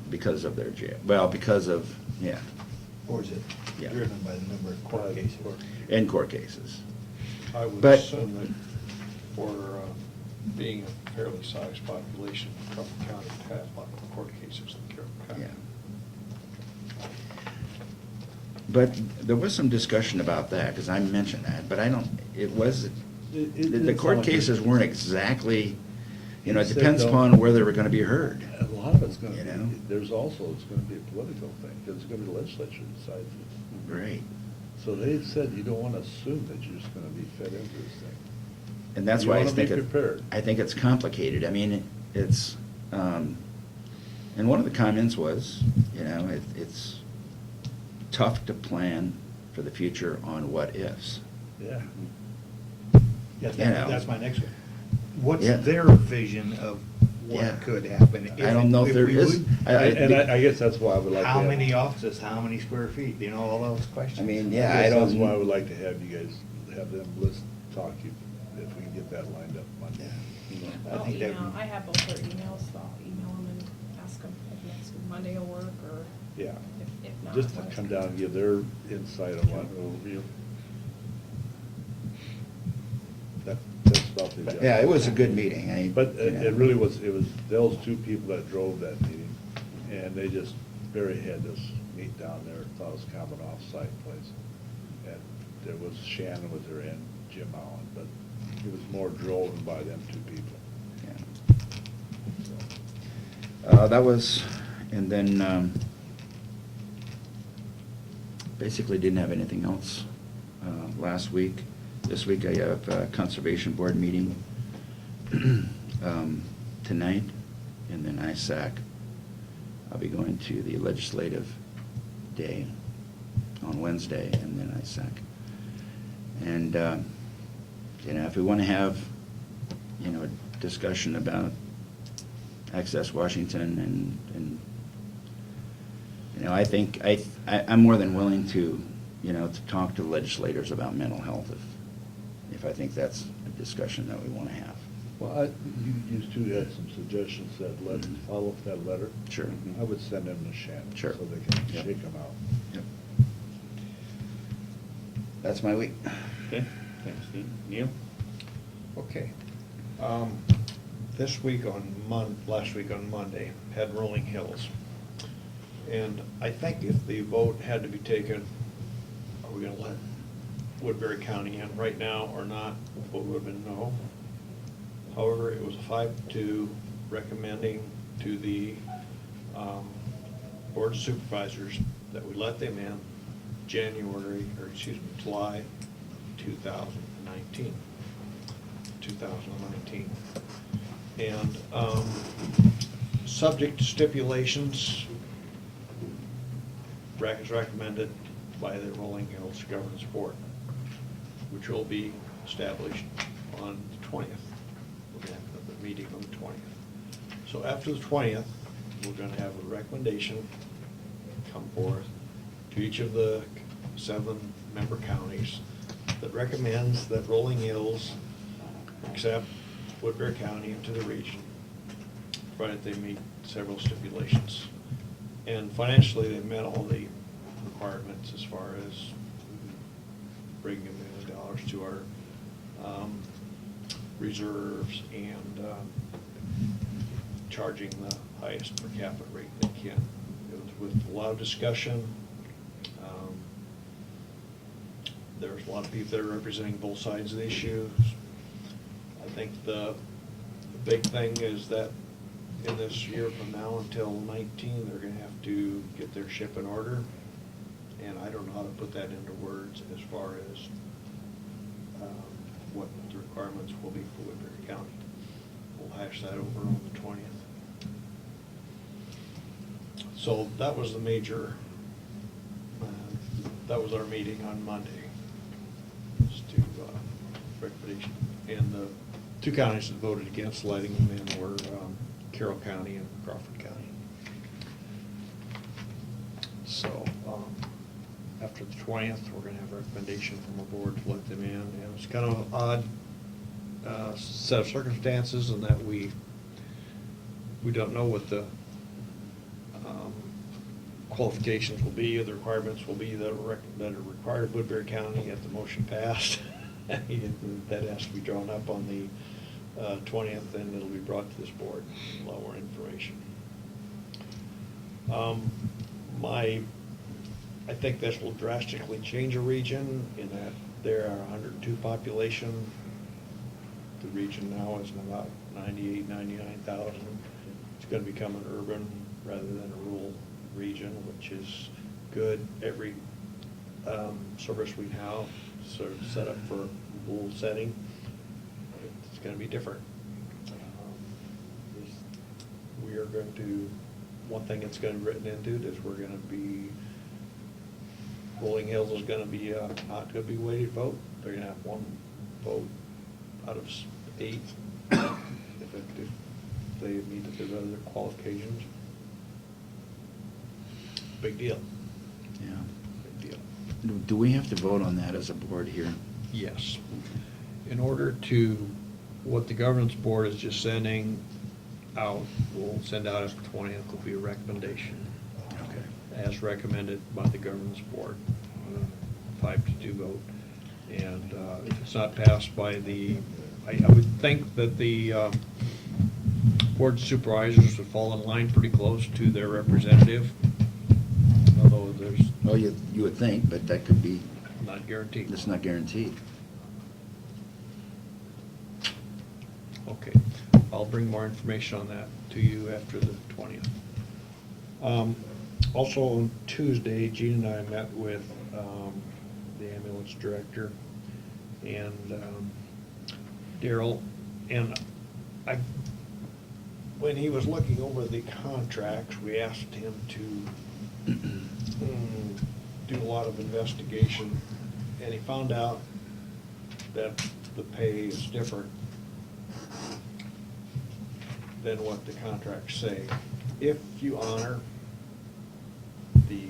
because of their jail, well, because of, yeah, Or is it Yeah. driven by the number of court cases? in court cases. I would But- assume that for being a fairly sized population, Crawford County has a lot more court cases than Carroll County. Yeah. But there was some discussion about that, because I mentioned that, but I don't, the court cases weren't exactly, it He said depends no. upon where they were gonna be heard. A lot of it's gonna You be, know? it's gonna be a political thing, because it's gonna be the legislature that decides it. Right. So they said you don't wanna assume that you're just gonna be fed into this thing. And that's You why I wanna be think prepared. I think it's complicated. I mean, it's, and one of the comments was, it's tough to plan for the future on what ifs. Yeah. Yeah, You know. that's my next one. What's Yeah. their vision of Yeah. what could happen? I don't know if there we is. would? And I guess that's why I would like to How have. many offices, how many square feet, all those questions? I mean, I yeah, I guess don't. That's why I would like to have you guys, have them talk to you, if we can get that lined up Monday. I think that would- I have both their emails, so I'll email them and ask them if next Monday will work, or Yeah. if not. Just to come down and give their insight on what will be. That's about the. Yeah, it was a good meeting. But it really was, those two people that drove that meeting, and they just, Barry had us meet down there, thought it was kind of an off-site place. And there was, Shannon was there and Jim Allen, but it was more driven by them two people. That was, and then, basically didn't have anything else last week. This week I have a Conservation Board meeting tonight, and then ISAC. I'll be going to the Legislative Day on Wednesday, and then ISAC. And, if we want to have, a discussion about Access Washington and You know, I think, I'm more than willing to, you know, to talk to legislators about mental health if I think that's a discussion that we want to have. Well, you two had some suggestions that follow up that letter. Sure. I would send them to Shannon. Sure. So they can Yep. shake them out. Yep. That's my week. Okay, thanks, Steve. Neil? Okay. This week last week on Monday, had Rolling Hills. And I think if the vote had to be taken, are we gonna let Woodbury County in right now or not? The vote would have been no. However, it was a 5-2 recommending to the Board of Supervisors that we let them in July 2019. And subject to stipulations, is recommended by the Rolling Hills Governance Board, which will be established on the 20th. We're going to have the meeting on the 20th. So after the 20th, we're going to have a recommendation come forth to each of the 7 member counties that recommends that Rolling Hills accept Woodbury County into the region, provided they meet several stipulations. And financially, they met all the requirements as far as bringing $1 million to our reserves and charging the highest per capita rate they can. It was with a lot of discussion. There's a lot of people that are representing both sides of the issue. I think the big thing is that in this year from now until 19, they're going to have to get their ship in order. And I don't know how to put that into words as far as what the requirements will be for Woodbury County. We'll hash that over on the 20th. So that was the major, that was our meeting on Monday. Just to recommendation. And the 2 counties that voted against letting them in were Carroll County and Crawford County. So after the 20th, we're going to have a recommendation from our board to let them in. And it's kind of an odd set of circumstances in that we don't know what the qualifications will be, or the requirements will be that are required of Woodbury County if the motion passed. That has to be drawn up on the 20th, and it'll be brought to this board. A lot more information. I think this will drastically change a region in that there are 102 population. The region now is about 98, 99,000. It's going to become an urban rather than a rural region, which is good. Every service we have sort of set up for a rural setting. It's going to be different. We are going to, one thing that's going to be written into it is we're going to be, Rolling Hills is going to be not going to be weighted vote. They're going to have 1 vote out of 8 if they meet their other qualifications. Big deal. Yeah. Big deal. Do we have to vote on that as a board here? Yes. In order to, what the governance board is just sending out, we'll send out after the 20th, will be a recommendation. Okay. As recommended by the governance board, 5-2 vote. And if it's not passed by the, I would think that the board of supervisors would fall in line pretty close to their representative, although there's Well, you would think, but that could be, not guaranteed. it's not guaranteed. Okay, I'll bring more information on that to you after the 20th. Also on Tuesday, Gene and I met with the ambulance director and Darrell, and when he was looking over the contracts, we asked him to do a lot of investigation, and he found out that the pay is different than what the contracts say. If you honor the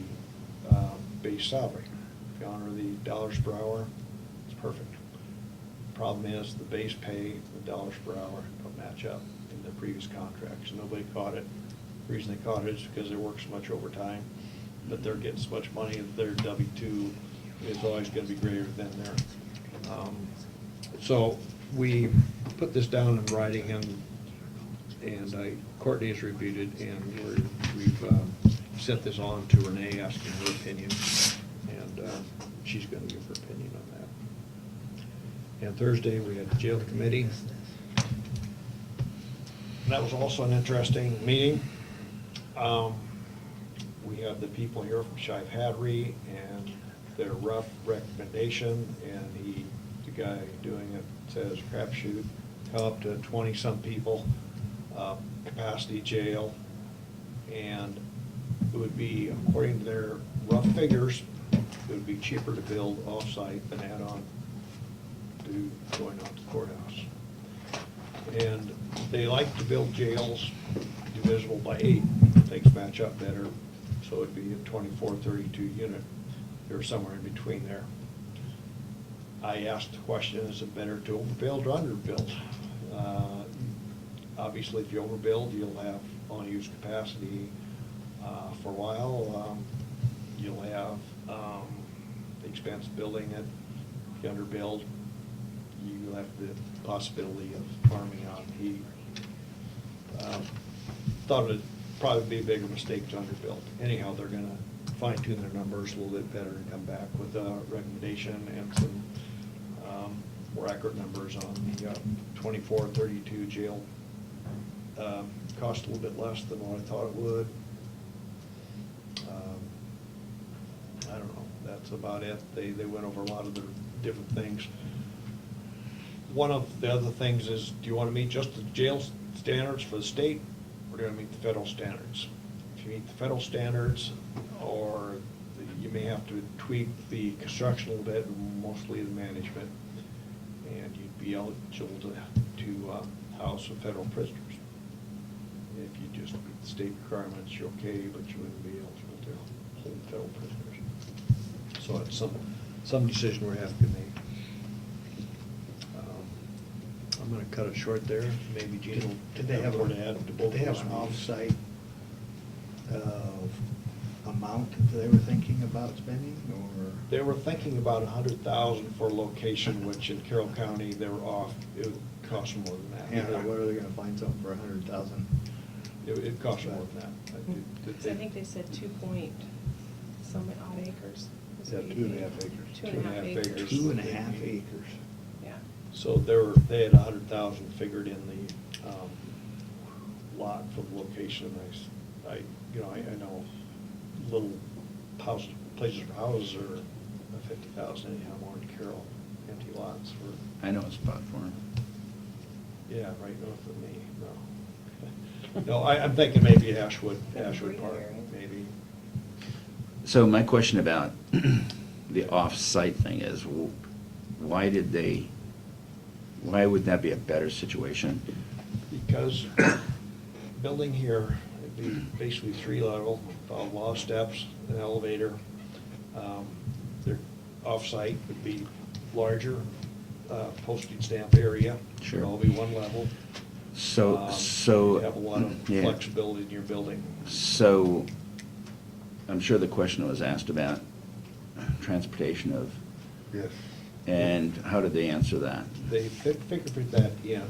base salary. If you honor the dollars per hour, it's perfect. Problem is, the base pay, the dollars per hour don't match up in the previous contracts. Nobody caught it. The reason they caught it is because they work so much overtime, but they're getting so much money that their W-2 is always gonna be greater than their. So we put this down in writing, and Courtney has reviewed it, and we've sent this on to Renee, asking her opinion, and she's gonna give her opinion on that. And Thursday, we had the jail committee. And that was also an interesting meeting. We have the people here from Shive Hattery and their rough recommendation, and the guy doing it says crapshoot, come up to 20-some people, capacity jail, and it would be, according to their rough figures, it would be cheaper to build off-site than add on to going on to the courthouse. And they like to build jails divisible by 8, things match up better, so it'd be a 24, 32 unit, or somewhere in between there. I asked the question, is it better to overbuild or underbuild? Obviously, if you overbuild, you'll have unused capacity for a while. You'll have the expense of building it. If you underbuild, you have the possibility of farming out heat. Thought it'd probably be a bigger mistake to underbuild. Anyhow, they're gonna fine tune their numbers a little bit better and come back with a recommendation and some more accurate numbers on the 24, 32 jail. Cost a little bit less than what I thought it would. I don't know, that's about it. They went over a lot of the different things. One of the other things is, do you want to meet just the jail standards for the state, or do you want to meet the federal standards? If you meet the federal standards, or you may have to tweak the construction a little bit, mostly the management, and you'd be eligible to house with federal prisoners. If you just meet the state requirements, you're okay, but you wouldn't be eligible to hold federal prisoners. So it's some decision we have to make. I'm gonna cut it short there. Maybe Gene will. Did they have more to add to both Did they have those an meetings. off-site amount that they were thinking about spending, or? They were thinking about 100,000 for a location, which in Carroll County, they were off. It would cost more than that. Yeah, what are they gonna find something for 100,000? It cost more than that. Because I think they said 2-point-some odd acres. is what Yeah, you 2.5 think. acres. 2.5 acres. 2.5 acres. Yeah. So they had 100,000 figured in the lot for the location. I know little houses, places for houses are 50,000 anyhow, more in Carroll, empty lots for. I know a spot for them. Yeah, right north of me, no. No, I'm thinking maybe Ashwood Park, Area. maybe. So my question about the off-site thing is, why would that be a better situation? Because building here, it'd be basically 3-level, a lot of steps, an elevator. Their off-site would be larger, postage stamp area. Sure. It'd all be 1 level. So, You have a lot of yeah. flexibility in your building. So, I'm sure the question was asked about transportation of, Yes. and how did they answer that? They figured that in,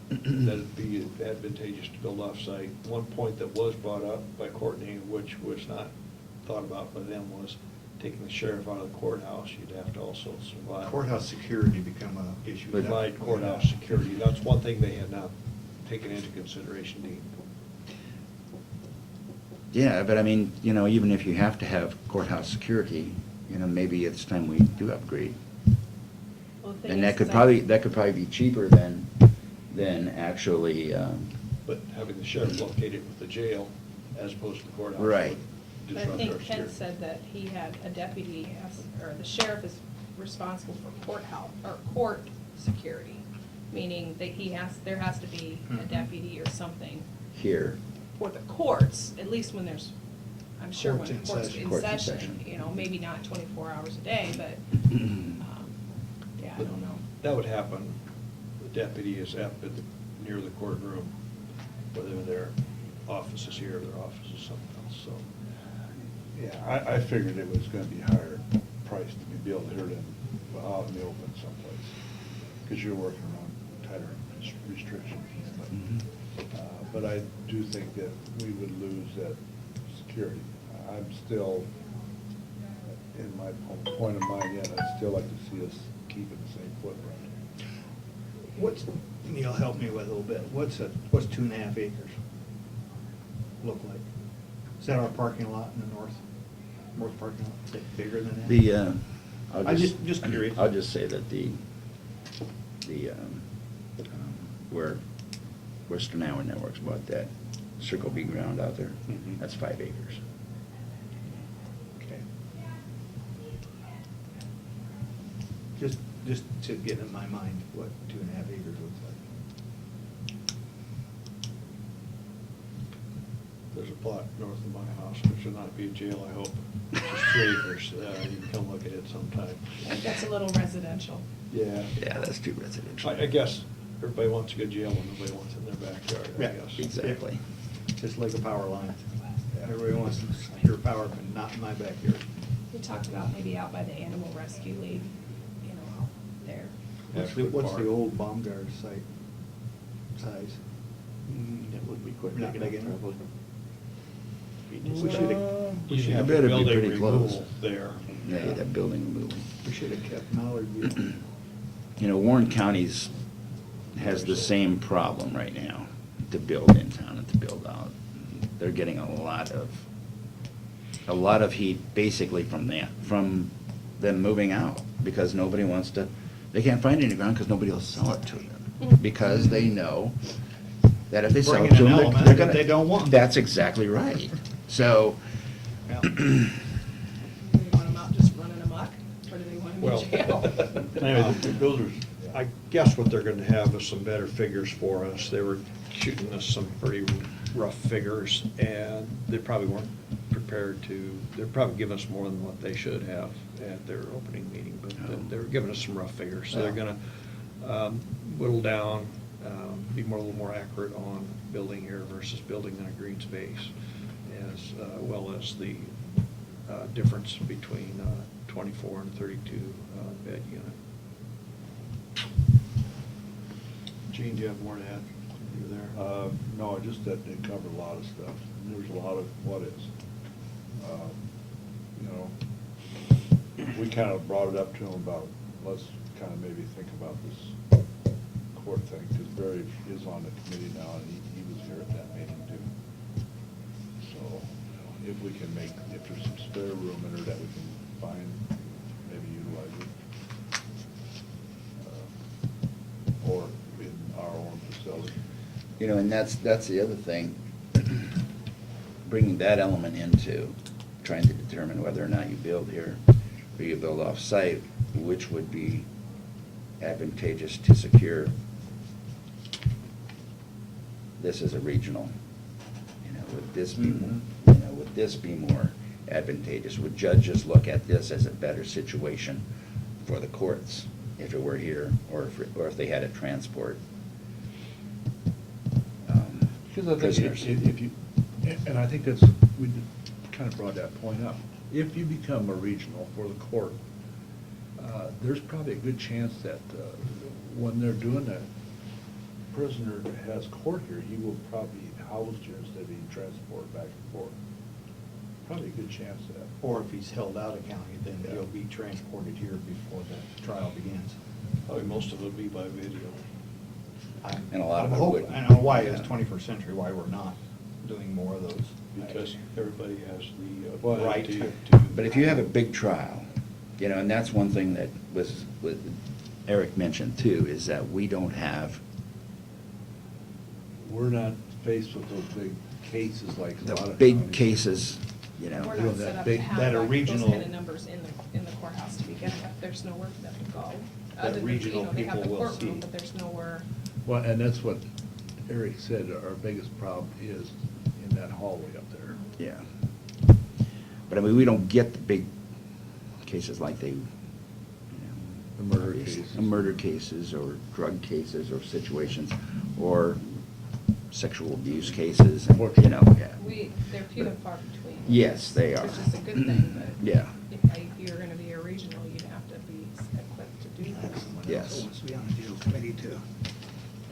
that it'd be advantageous to build off-site. One point that was brought up by Courtney, which was not thought about by them, was taking the sheriff out of the courthouse, you'd have to also survive. Courthouse security become a issue. Provide courthouse security. That's one thing they had not taken into consideration, Dean. Yeah, but I mean, even if you have to have courthouse security, maybe it's time we do upgrade. Well, the thing And is, that could is probably be cheaper than actually, But having the sheriff located with the jail as opposed to the courthouse. Right. would But I disrupt our think Ken security. said that he had a deputy, or the sheriff is responsible for courthouse, or court security, meaning that there has to be a Mhm. deputy or something here. for the courts, at least when there's I'm sure when Court's in court's session. in Court's in session, session. you know, maybe not 24 hours a day, but, yeah, I don't know. That would happen, the deputy is at, near the courtroom, whether their office is here or their office is somewhere else, so. Yeah, I figured it was gonna be higher price to be billed here than out in the open someplace, because you're working on tighter restrictions. But I do think that we would lose that security. I'm still, in my point of mind yet, I'd still like to see us keep it the same footprint. What's, Neil, help me with a little bit, what's 2.5 acres look like? Is that our parking lot in the north parking lot? Is it bigger than that? The, I'll I'm just. just curious. I'll just say that where Stenower Networks bought that Circle B ground out there, Mhm. that's 5 acres. Okay. Just to get in my mind what 2.5 acres looks like. There's a plot north of my house, which will not be a jail, I hope. It's just 3 acres. You can come look at it sometime. I think that's a little residential. Yeah. Yeah, that's too residential. I guess everybody wants a good jail when nobody wants it in their backyard, I Yeah, guess. Exactly. Just like a power line. Everybody wants to secure power, but not in my backyard. We talked about maybe out by the Animal Rescue League, you know, out there. What's the old Baumgart site size? That would be quite Not big big enough, enough. probably. We should You should I have bet a it'd be building pretty close. removal there. Yeah, that building removal. We should have kept Mallard View. You know, Warren County's has the same problem right now, to build in town and to build out. They're getting a lot of heat basically from them moving out, because nobody wants to, they can't find any ground because nobody will sell it to them. Because they know that if they sell it Bring to in them, an element they're that gonna. they don't want. That's exactly right. So, Yeah. Do they want them out just running amok, or do they want them Well, in jail? anyway, those are, I guess what they're gonna have is some better figures for us. They were shooting us some pretty rough figures, and they probably weren't prepared to, they're probably giving us more than what they should have at their opening meeting, but they were giving us some rough figures. So they're gonna whittle down, be a little more accurate on building here versus building in a green space, as well as the difference between 24 and 32 bed unit. Gene, do you have more to add? You there? No, just that they covered a lot of stuff. And there's a lot of what is. You know, we kind of brought it up to them about, let's kind of maybe think about this court thing, because Barry is on the committee now, and he was here at that meeting too. So if we can make, if there's some spare room in there that we can find, maybe utilize it. Or in our own facility. you know, and that's the other thing, bringing that element into trying to determine whether or not you build here or you build off-site, which would be advantageous to secure this as a regional. You know, would this be, would this be more advantageous? Would judges look at this as a better situation for the courts if it were here, or if they had to transport Because I prisoners? think if you, and I think that's, we kind of brought that point up. If you become a regional for the court, there's probably a good chance that when they're doing that, prisoner has court here, he will probably be housed here instead of being transported back and forth. Probably a good chance of that. Or if he's held out of county, then Yeah. he'll be transported here before the trial begins. Probably most of it will be by video. And a lot of I'm it hoping- would- I don't know why it's yeah. 21st century, why we're not doing more of those. Because everybody has the Well, right right. to. But if you have a big trial, you know, and that's one thing that was Eric mentioned too, is that we don't have We're not faced with those big cases like a the lot of big counties. cases, you know. We're you know, not that set up to big- have that are like those regional- kind of numbers in the courthouse to begin with. There's nowhere for them to go. Other than, regional you know, they have the people will courtroom, see. but there's nowhere. Well, and that's what Eric said, our biggest problem is in that hallway up there. Yeah. But I mean, we don't get the big cases like they, The murder cases. murder cases or drug cases or situations, or sexual abuse cases, and, you know, yeah. They're few and far between. Yes, they are. Which is a good thing, but. Yeah. If you're gonna be a regional, you'd have to be equipped to do that. Yes. Who wants to be on the jail committee too?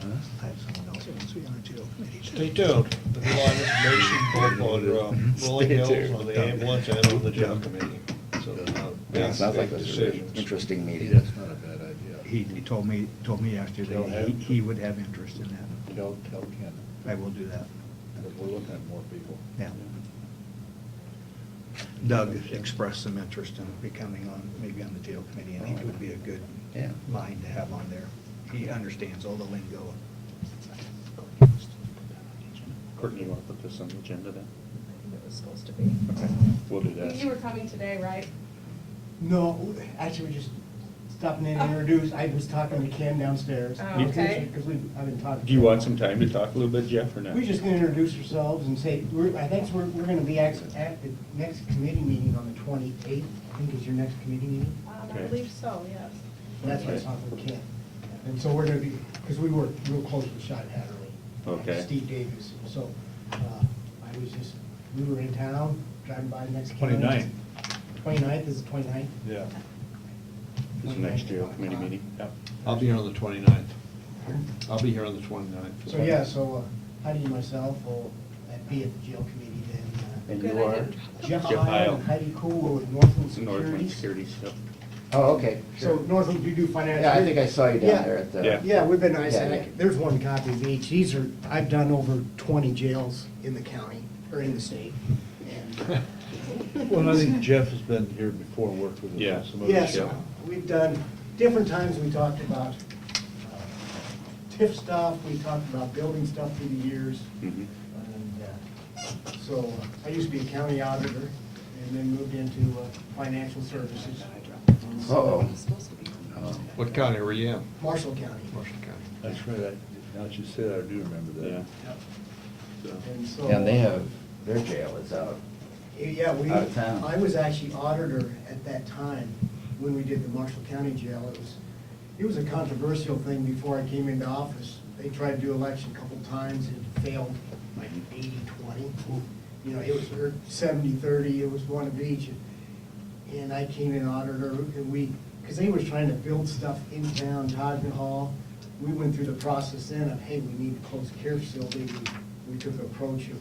Huh? I have someone else who wants to be on the jail committee too. Stay tuned. There's a lot of information both on Rolling Stay Hills, tuned. on the ambulance, and on the jail committee. So, Yeah, it sounds like it big was a really decisions. interesting meeting. That's not a bad idea. He told me Tell yesterday, him. he would have interest in that. Tell Ken, I will do that. because we're looking at more people. Yeah. Doug expressed some interest in becoming on, maybe on the jail committee, and he would be a good Yeah. mind to have on there. He understands all the lingo. Courtney, you want to put this on the agenda then? It was supposed to be. Okay, we'll do that. You were coming today, right? No, actually, we're just stopping in to introduce. I was talking to Ken downstairs. Oh, okay. Because I've been talking. Do you want some time to talk a little bit, Jeff, or not? We're just gonna introduce ourselves and say, I think we're gonna be at the next committee meeting on the 28th, I think is your next committee meeting. I Okay. believe so, yes. That's what I talked with Ken. And so we're gonna be, because we work real close with Shot Hatterley. Okay. Steve Davis. So, I was just, we were in town, driving by the next county. 29th. 29th is the 29th? Yeah. This is the next jail committee meeting? Yep. I'll be here on the 29th. I'll be here on the 29th. So, yeah, so Heidi and myself will be at the jail committee then. And Good, you I are? didn't- Jeff Jeff Heil Heil. and Heidi Cool with Northland Northland Securities. Securities, yep. Oh, okay, So sure. Northland, you do financial. Yeah, I think I saw you down Yeah. there at the. Yeah. Yeah, we've been nice. Yeah, yeah. There's one copy of each. These are, I've done over 20 jails in the county, or in the state. And Well, I think Jeff has been here before and worked with us Yeah. on some other Yes, stuff. we've done, different times we talked about TIF stuff, we talked about building stuff through the years. Mhm. And so I used to be a county auditor and then moved into financial services. Uh-oh. Oh. What county were you in? Marshall County. Marshall County. That's right, now that you say that, I do remember that. Yeah. Yep. So, And so. Yeah, and they have, their jail is out. Yeah, Out of town. I was actually auditor at that time when we did the Marshall County Jail. It was a controversial thing before I came into office. They tried to do election a couple times and it failed like 80-20. You know, it was 70-30, it was one of each. And I came in auditor and because they was trying to build stuff in town, Todman Hall. We went through the process then of, hey, we need to close the care facility. We took the approach of,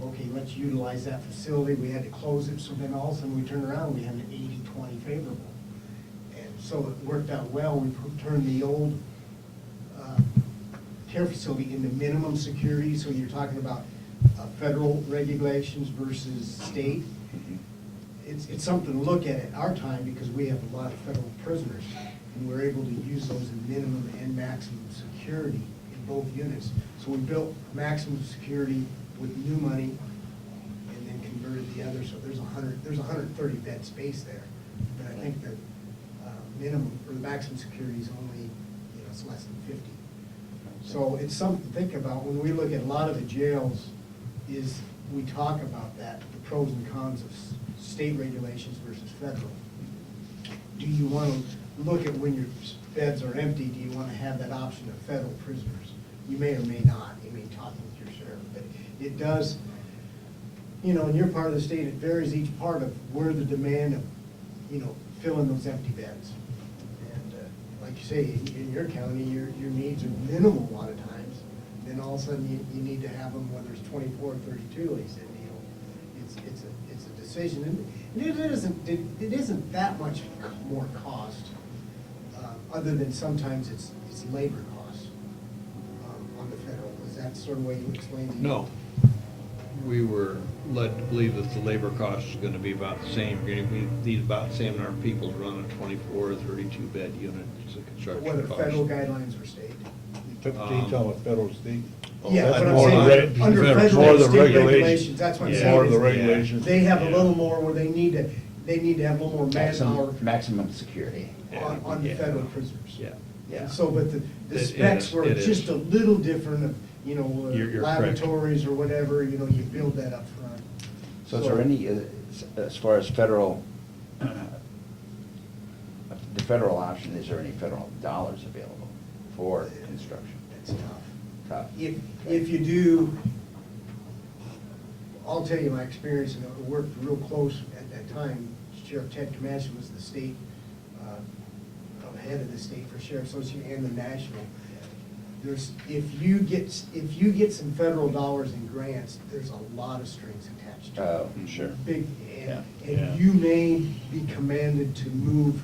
okay, let's utilize that facility. We had to close it, so then all of a sudden we turned around, we had an 80-20 favorable. And so it worked out well. We turned the old care facility into minimum security, so you're talking about federal regulations versus state. It's something to look at our time because we have a lot of federal prisoners, and we're able to use those in minimum and maximum security in both units. So we built maximum security with new money and then converted the other, so there's 130 bed space there. But I think the minimum, or the maximum security is only, it's less than 50. So it's something to think about when we look at a lot of the jails, is we talk about that, the pros and cons of state regulations versus federal. Do you want to look at when your beds are empty, do you want to have that option of federal prisoners? You may or may not, you may talk with your sheriff, but it does, in your part of the state, it varies each part of where the demand of, filling those empty beds. And like you say, in your county, your needs are minimal a lot of times. Then all of a sudden, you need to have them, whether it's 24 or 32, like I said, it's a decision. And it isn't that much more cost, other than sometimes it's labor costs on the federal. Is that sort of way you explained it? No. We were led to believe that the labor cost is gonna be about the same. We're gonna need about the same number of people to run a 24 or 32 bed unit. It's a construction Whether cost. federal guidelines or state. Fifteen, talking about federal state. Yeah, that's but I'm more saying, the under more federal the and state regulations. regulations, that's what I'm Yeah. saying. More of the is regulations. They have a Yeah. little more where they need to have a little more manpower Maximum security. on the Yeah. federal prisoners. Yeah. Yeah. And so, but the It specs is, were it is. just a little different of, You're correct. laboratories or whatever, you build that up front. So is there any, as far as federal, the federal option, is there any federal dollars available for construction? That's tough. Tough. If you do, I'll tell you my experience, and I worked real close at that time. Sheriff Ted Comanche was the state, head of the state for Sheriff Association and the national. If you get some federal dollars and grants, there's a lot of strings attached to it. Oh, sure. Big, Yeah. and you may be commanded to move,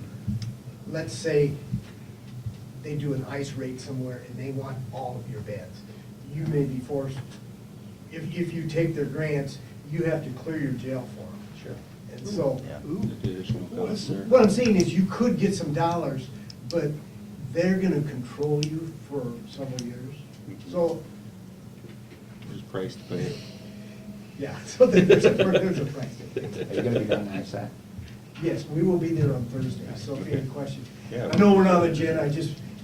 let's say, they do an ice raid somewhere and they want all of your beds. You may be forced, if you take their grants, you have to clear your jail for them. Sure. And so, Yeah. Additional costs there. what I'm saying is you could get some dollars, but they're gonna control you for several years. So, There's a price to pay. yeah, so there's a price. Are you gonna be down there, Zach? Yes, we will be there on Thursday, so if you have any questions. Yeah. I know we're not on the agenda,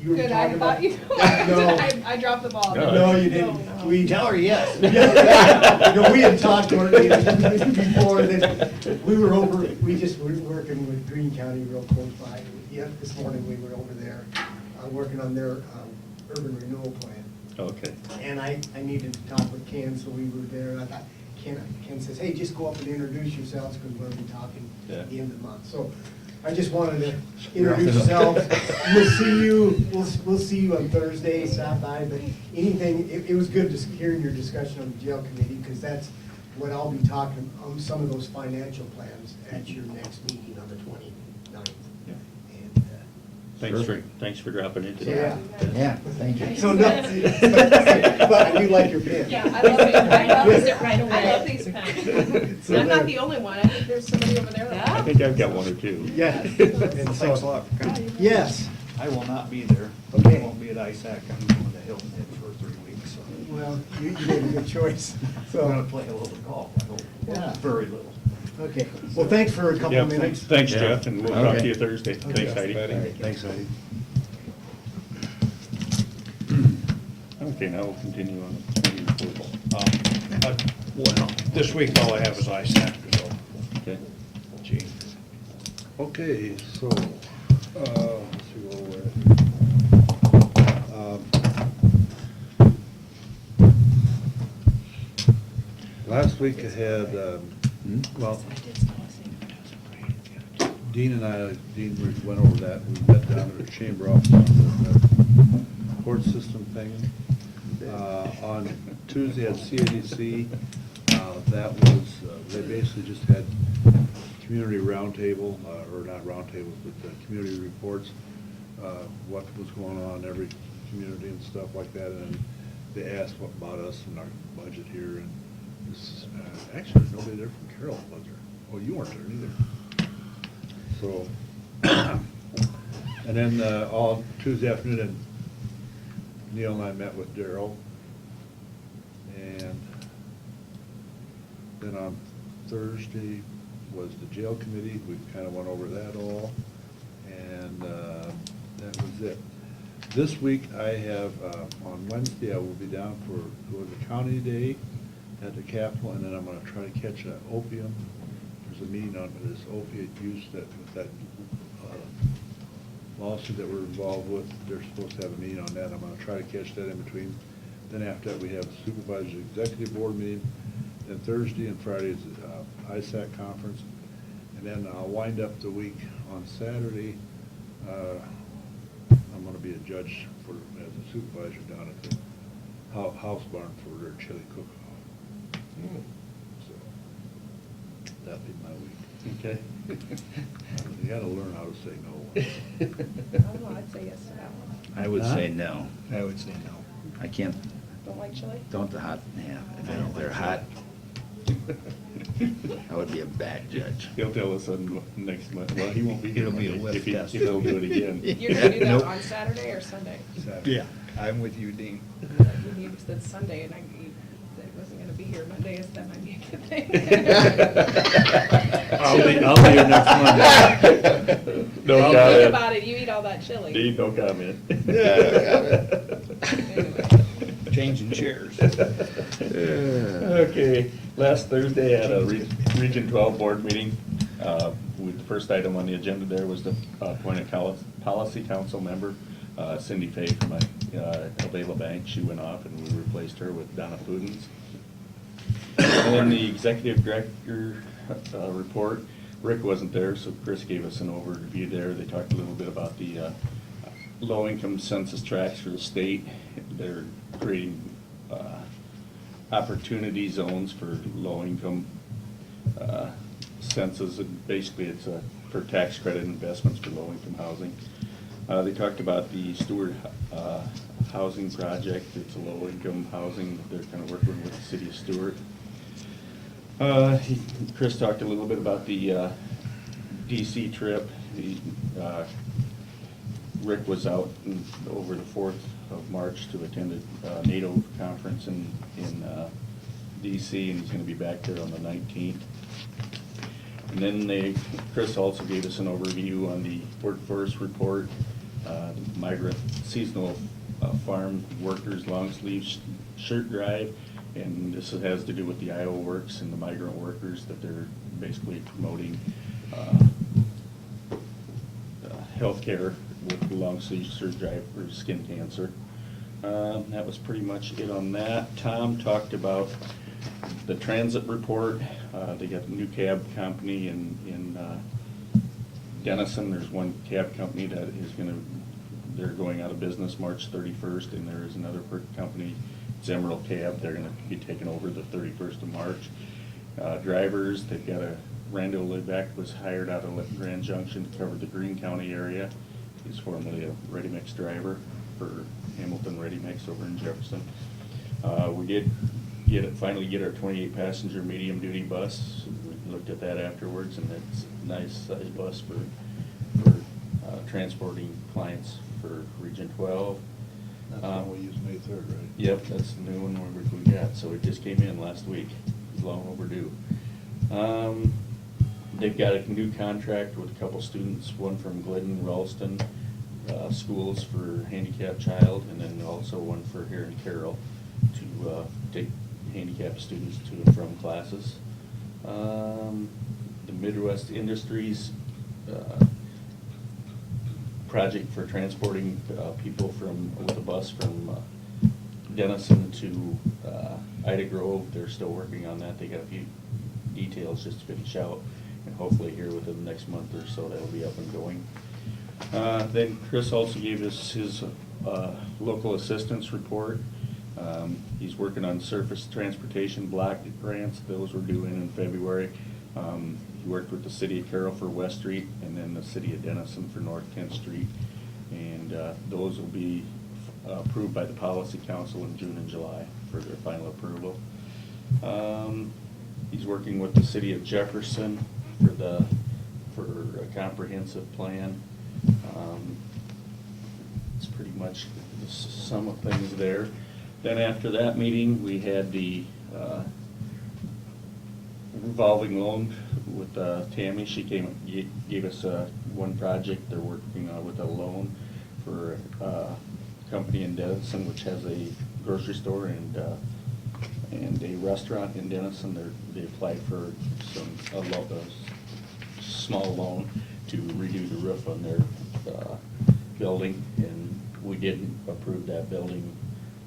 you were Good, talking I about. thought you, No, I dropped the ball. no, you didn't. No. We Tell her yes. Yeah. You know, we had talked to her before, that we were working with Greene County real close by. Yeah, this morning we were over there, working on their urban renewal plan. Okay. And I needed to talk with Ken, so we were there, and I thought, Ken says, hey, just go up and introduce yourselves, because we're gonna be talking at the end of the month. So I just wanted to introduce yourselves. We'll see you on Thursday, stop by, but anything, it was good just hearing your discussion on the jail committee, because that's what I'll be talking, on some of those financial plans at your next meeting on the 29th. Yeah. And, Thanks for dropping in today. Yeah. Yeah, thank you. so, no, but I do like your pen. Yeah, I love it. I noticed it right away. I I love these pens. I'm not the only one. I think there's somebody over there. I think I've got one or two. Yeah. Well, thanks a lot for coming. Yes. I will not be there. Okay. I won't be at ISAC. I'm going to Hilton Head for 3 weeks, so. Well, you made a good choice, I'm gonna so, play a little golf, I hope. Yeah. Very little. okay. Well, thanks for a couple Yeah, of minutes. thanks, Jeff, and we'll talk Okay. to you Thursday. Thanks, Heidi. Thanks, Heidi. Okay, now we'll continue on the committee reports. Well, this week all I have is ISAC, so. Okay. Gee. Okay, so, let's see where we're at. Last week I had, well, Dean and I, went over that, we met down at the chamber office on the court system thing. On Tuesday at CADC, that was, they basically just had community roundtable, or not roundtables, but community reports, what was going on in every community and stuff like that, and they asked what about us and our budget here, and this is, actually, there's nobody there from Carroll, was there? Oh, you weren't there either. So, and then, all Tuesday afternoon, Neil and I met with Darrell, and then on Thursday was the jail committee, we kind of went over that all, and that was it. This week, I have, on Wednesday, I will be down for the county day at the Capitol, and then I'm gonna try to catch an opium. There's a meeting on this opiate use that lawsuit that we're involved with. They're supposed to have a meeting on that. I'm gonna try to catch that in between. Then after that, we have Supervisors Executive Board meeting. Then Thursday and Friday is ISAC conference. And then I'll wind up the week on Saturday. I'm gonna be a judge as a supervisor down at the house barn for their chili cook-off. So, that'll be my week. Okay. You gotta learn how to say no. I don't know, I'd say yes to that one. I would Huh? say no. I would say no. I can't, Don't like chili? don't the hot, yeah, if they're hot, I would be a bad judge. He'll tell us next month, well, he won't be here It'll be a Monday whiff if he- test. if he'll do it again. You're gonna do that Nope. on Saturday or Sunday? Yeah, I'm with you, Dean. You said Sunday, and I wasn't gonna be here Monday, so that might be a good thing. I'll be here next Monday. No Think comment. about it, you eat all that chili. Dean, no comment. Anyway. changing chairs. Okay, last Thursday I had a Region 12 board meeting. The first item on the agenda there was to appoint a policy council member, Cindy Fay from Avila Bank. She went off and we replaced her with Donna Pudens. And then the executive director report, Rick wasn't there, so Chris gave us an overview there. They talked a little bit about the low-income census tracts for the state. They're creating opportunity zones for low-income census. And basically, it's for tax credit investments for low-income housing. They talked about the Stewart housing project. It's a low-income housing. They're kind of working with the city of Stewart. Chris talked a little bit about the DC trip. Rick was out over the 4th of March to attend a NATO conference in DC, and he's going to be back there on the 19th. And then Chris also gave us an overview on the workforce report, migrant seasonal farm workers long sleeve shirt drive, and this has to do with the Iowa Works and the migrant workers that they're basically promoting healthcare with long sleeve shirt drive for skin cancer. That was pretty much it on that. Tom talked about the transit report. They got a new cab company in Denison. There's one cab company that is they're going out of business March 31st, and there is another company, it's Emerald Cab. They're gonna be taking over the 31st of March. Drivers, they've got Randall Lidbeck was hired out of Grand Junction to cover the Greene County area. He's formerly a ready mix driver for Hamilton Ready Mix over in Jefferson. We did finally get our 28 passenger medium duty bus. We looked at that afterwards, and it's a nice size bus for transporting clients for Region 12. That's what we used May 3rd, right? Yep, that's the new one we got, so it just came in last week. It's long overdue. They've got a new contract with a couple students, one from Glidden, Ralston schools for handicapped child, and then also one for here in Carroll to take handicapped students to and from classes. The Midwest Industries project for transporting people with a bus from Denison to Ida Grove. They're still working on that. They got a few details just to finish out, and hopefully here within the next month or so that'll be up and going. Then Chris also gave us his local assistance report. He's working on surface transportation block grants. Those were due in February. He worked with the city of Carroll for West Street, and then the city of Denison for North 10th Street. And those will be approved by the Policy Council in June and July for their final approval. He's working with the city of Jefferson for a comprehensive plan. It's pretty much the sum of things there. Then after that meeting, we had the revolving loan with Tammy. She gave us one project. They're working with a loan for a company in Denison, which has a grocery store and a restaurant in Denison. They applied for a small loan to redo the roof on their building, and we didn't approve that building,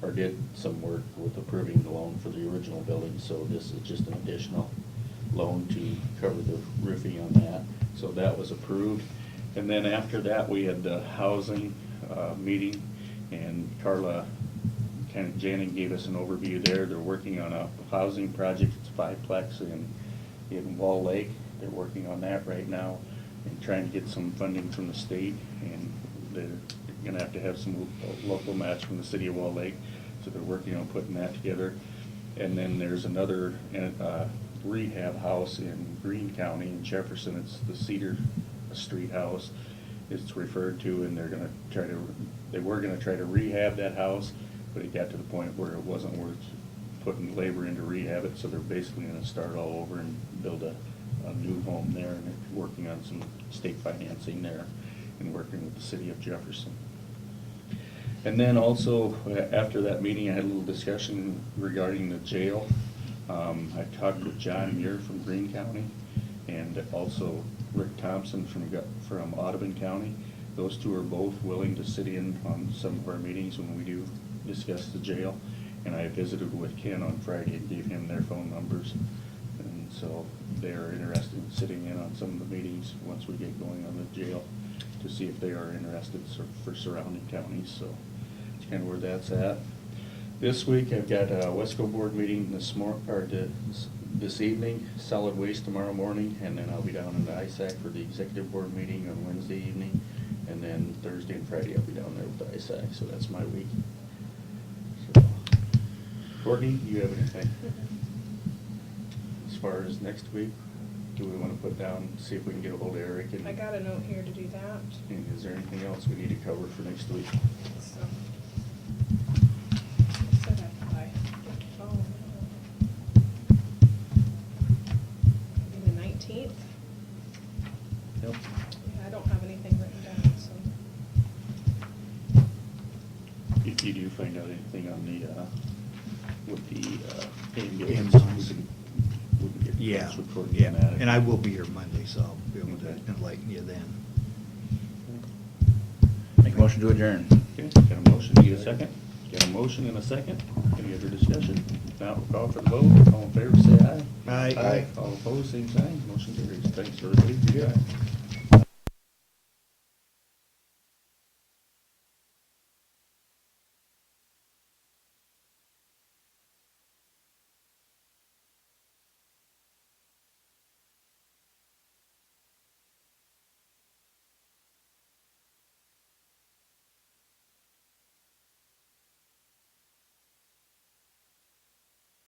or did some work with approving the loan for the original building, so this is just an additional loan to cover the roofing on that. So that was approved. And then after that, we had the housing meeting, and Carla Janning gave us an overview there. They're working on a housing project. It's 5-plex in Wall Lake. They're working on that right now and trying to get some funding from the state, and they're gonna have some local match from the city of Wall Lake, so they're working on putting that together. And then there's another rehab house in Greene County in Jefferson. It's the Cedar Street house it's referred to, and they were gonna try to rehab that house, but it got to the point where it wasn't worth putting labor in to rehab it, so they're basically gonna start all over and build a new home there, and they're working on some state financing there and working with the city of Jefferson. And then also, after that meeting, I had a little discussion regarding the jail. I talked with John Muir from Greene County, and also Rick Thompson from Audubon County. Those two are both willing to sit in on some of our meetings when we do discuss the jail. And I visited with Ken on Friday and gave him their phone numbers. And so they're interested in sitting in on some of the meetings once we get going on the jail, to see if they are interested for surrounding counties, so that's kind of where that's at. This week, I've got a Wesco board meeting this evening, solid waste tomorrow morning, and then I'll be down in the ISAC for the executive board meeting on Wednesday evening, and then Thursday and Friday I'll be down there with the ISAC, so that's my week. So, Courtney, do you have anything? As far as next week, do we want to put down, see if we can get a hold of Eric? And I got a note here to do that, and is there anything else we need to cover for next week? so. Said I'd buy a phone. Maybe the 19th? Yep. Yeah, I don't have anything written down, so. If you do find out anything on the, with the ambulance, Ambulance. we can get in Yeah, touch with Courtney yeah, on that. and I will be here Monday, so I'll be able to Okay. enlighten you then. Make a motion to adjourn. Okay, got a motion, need a second? Got a motion and a second, any other discussion? Now, we'll call for the vote, all in favor, say aye. Aye. Aye. All opposed, same sign, motion carries. Thanks, everybody, for your time.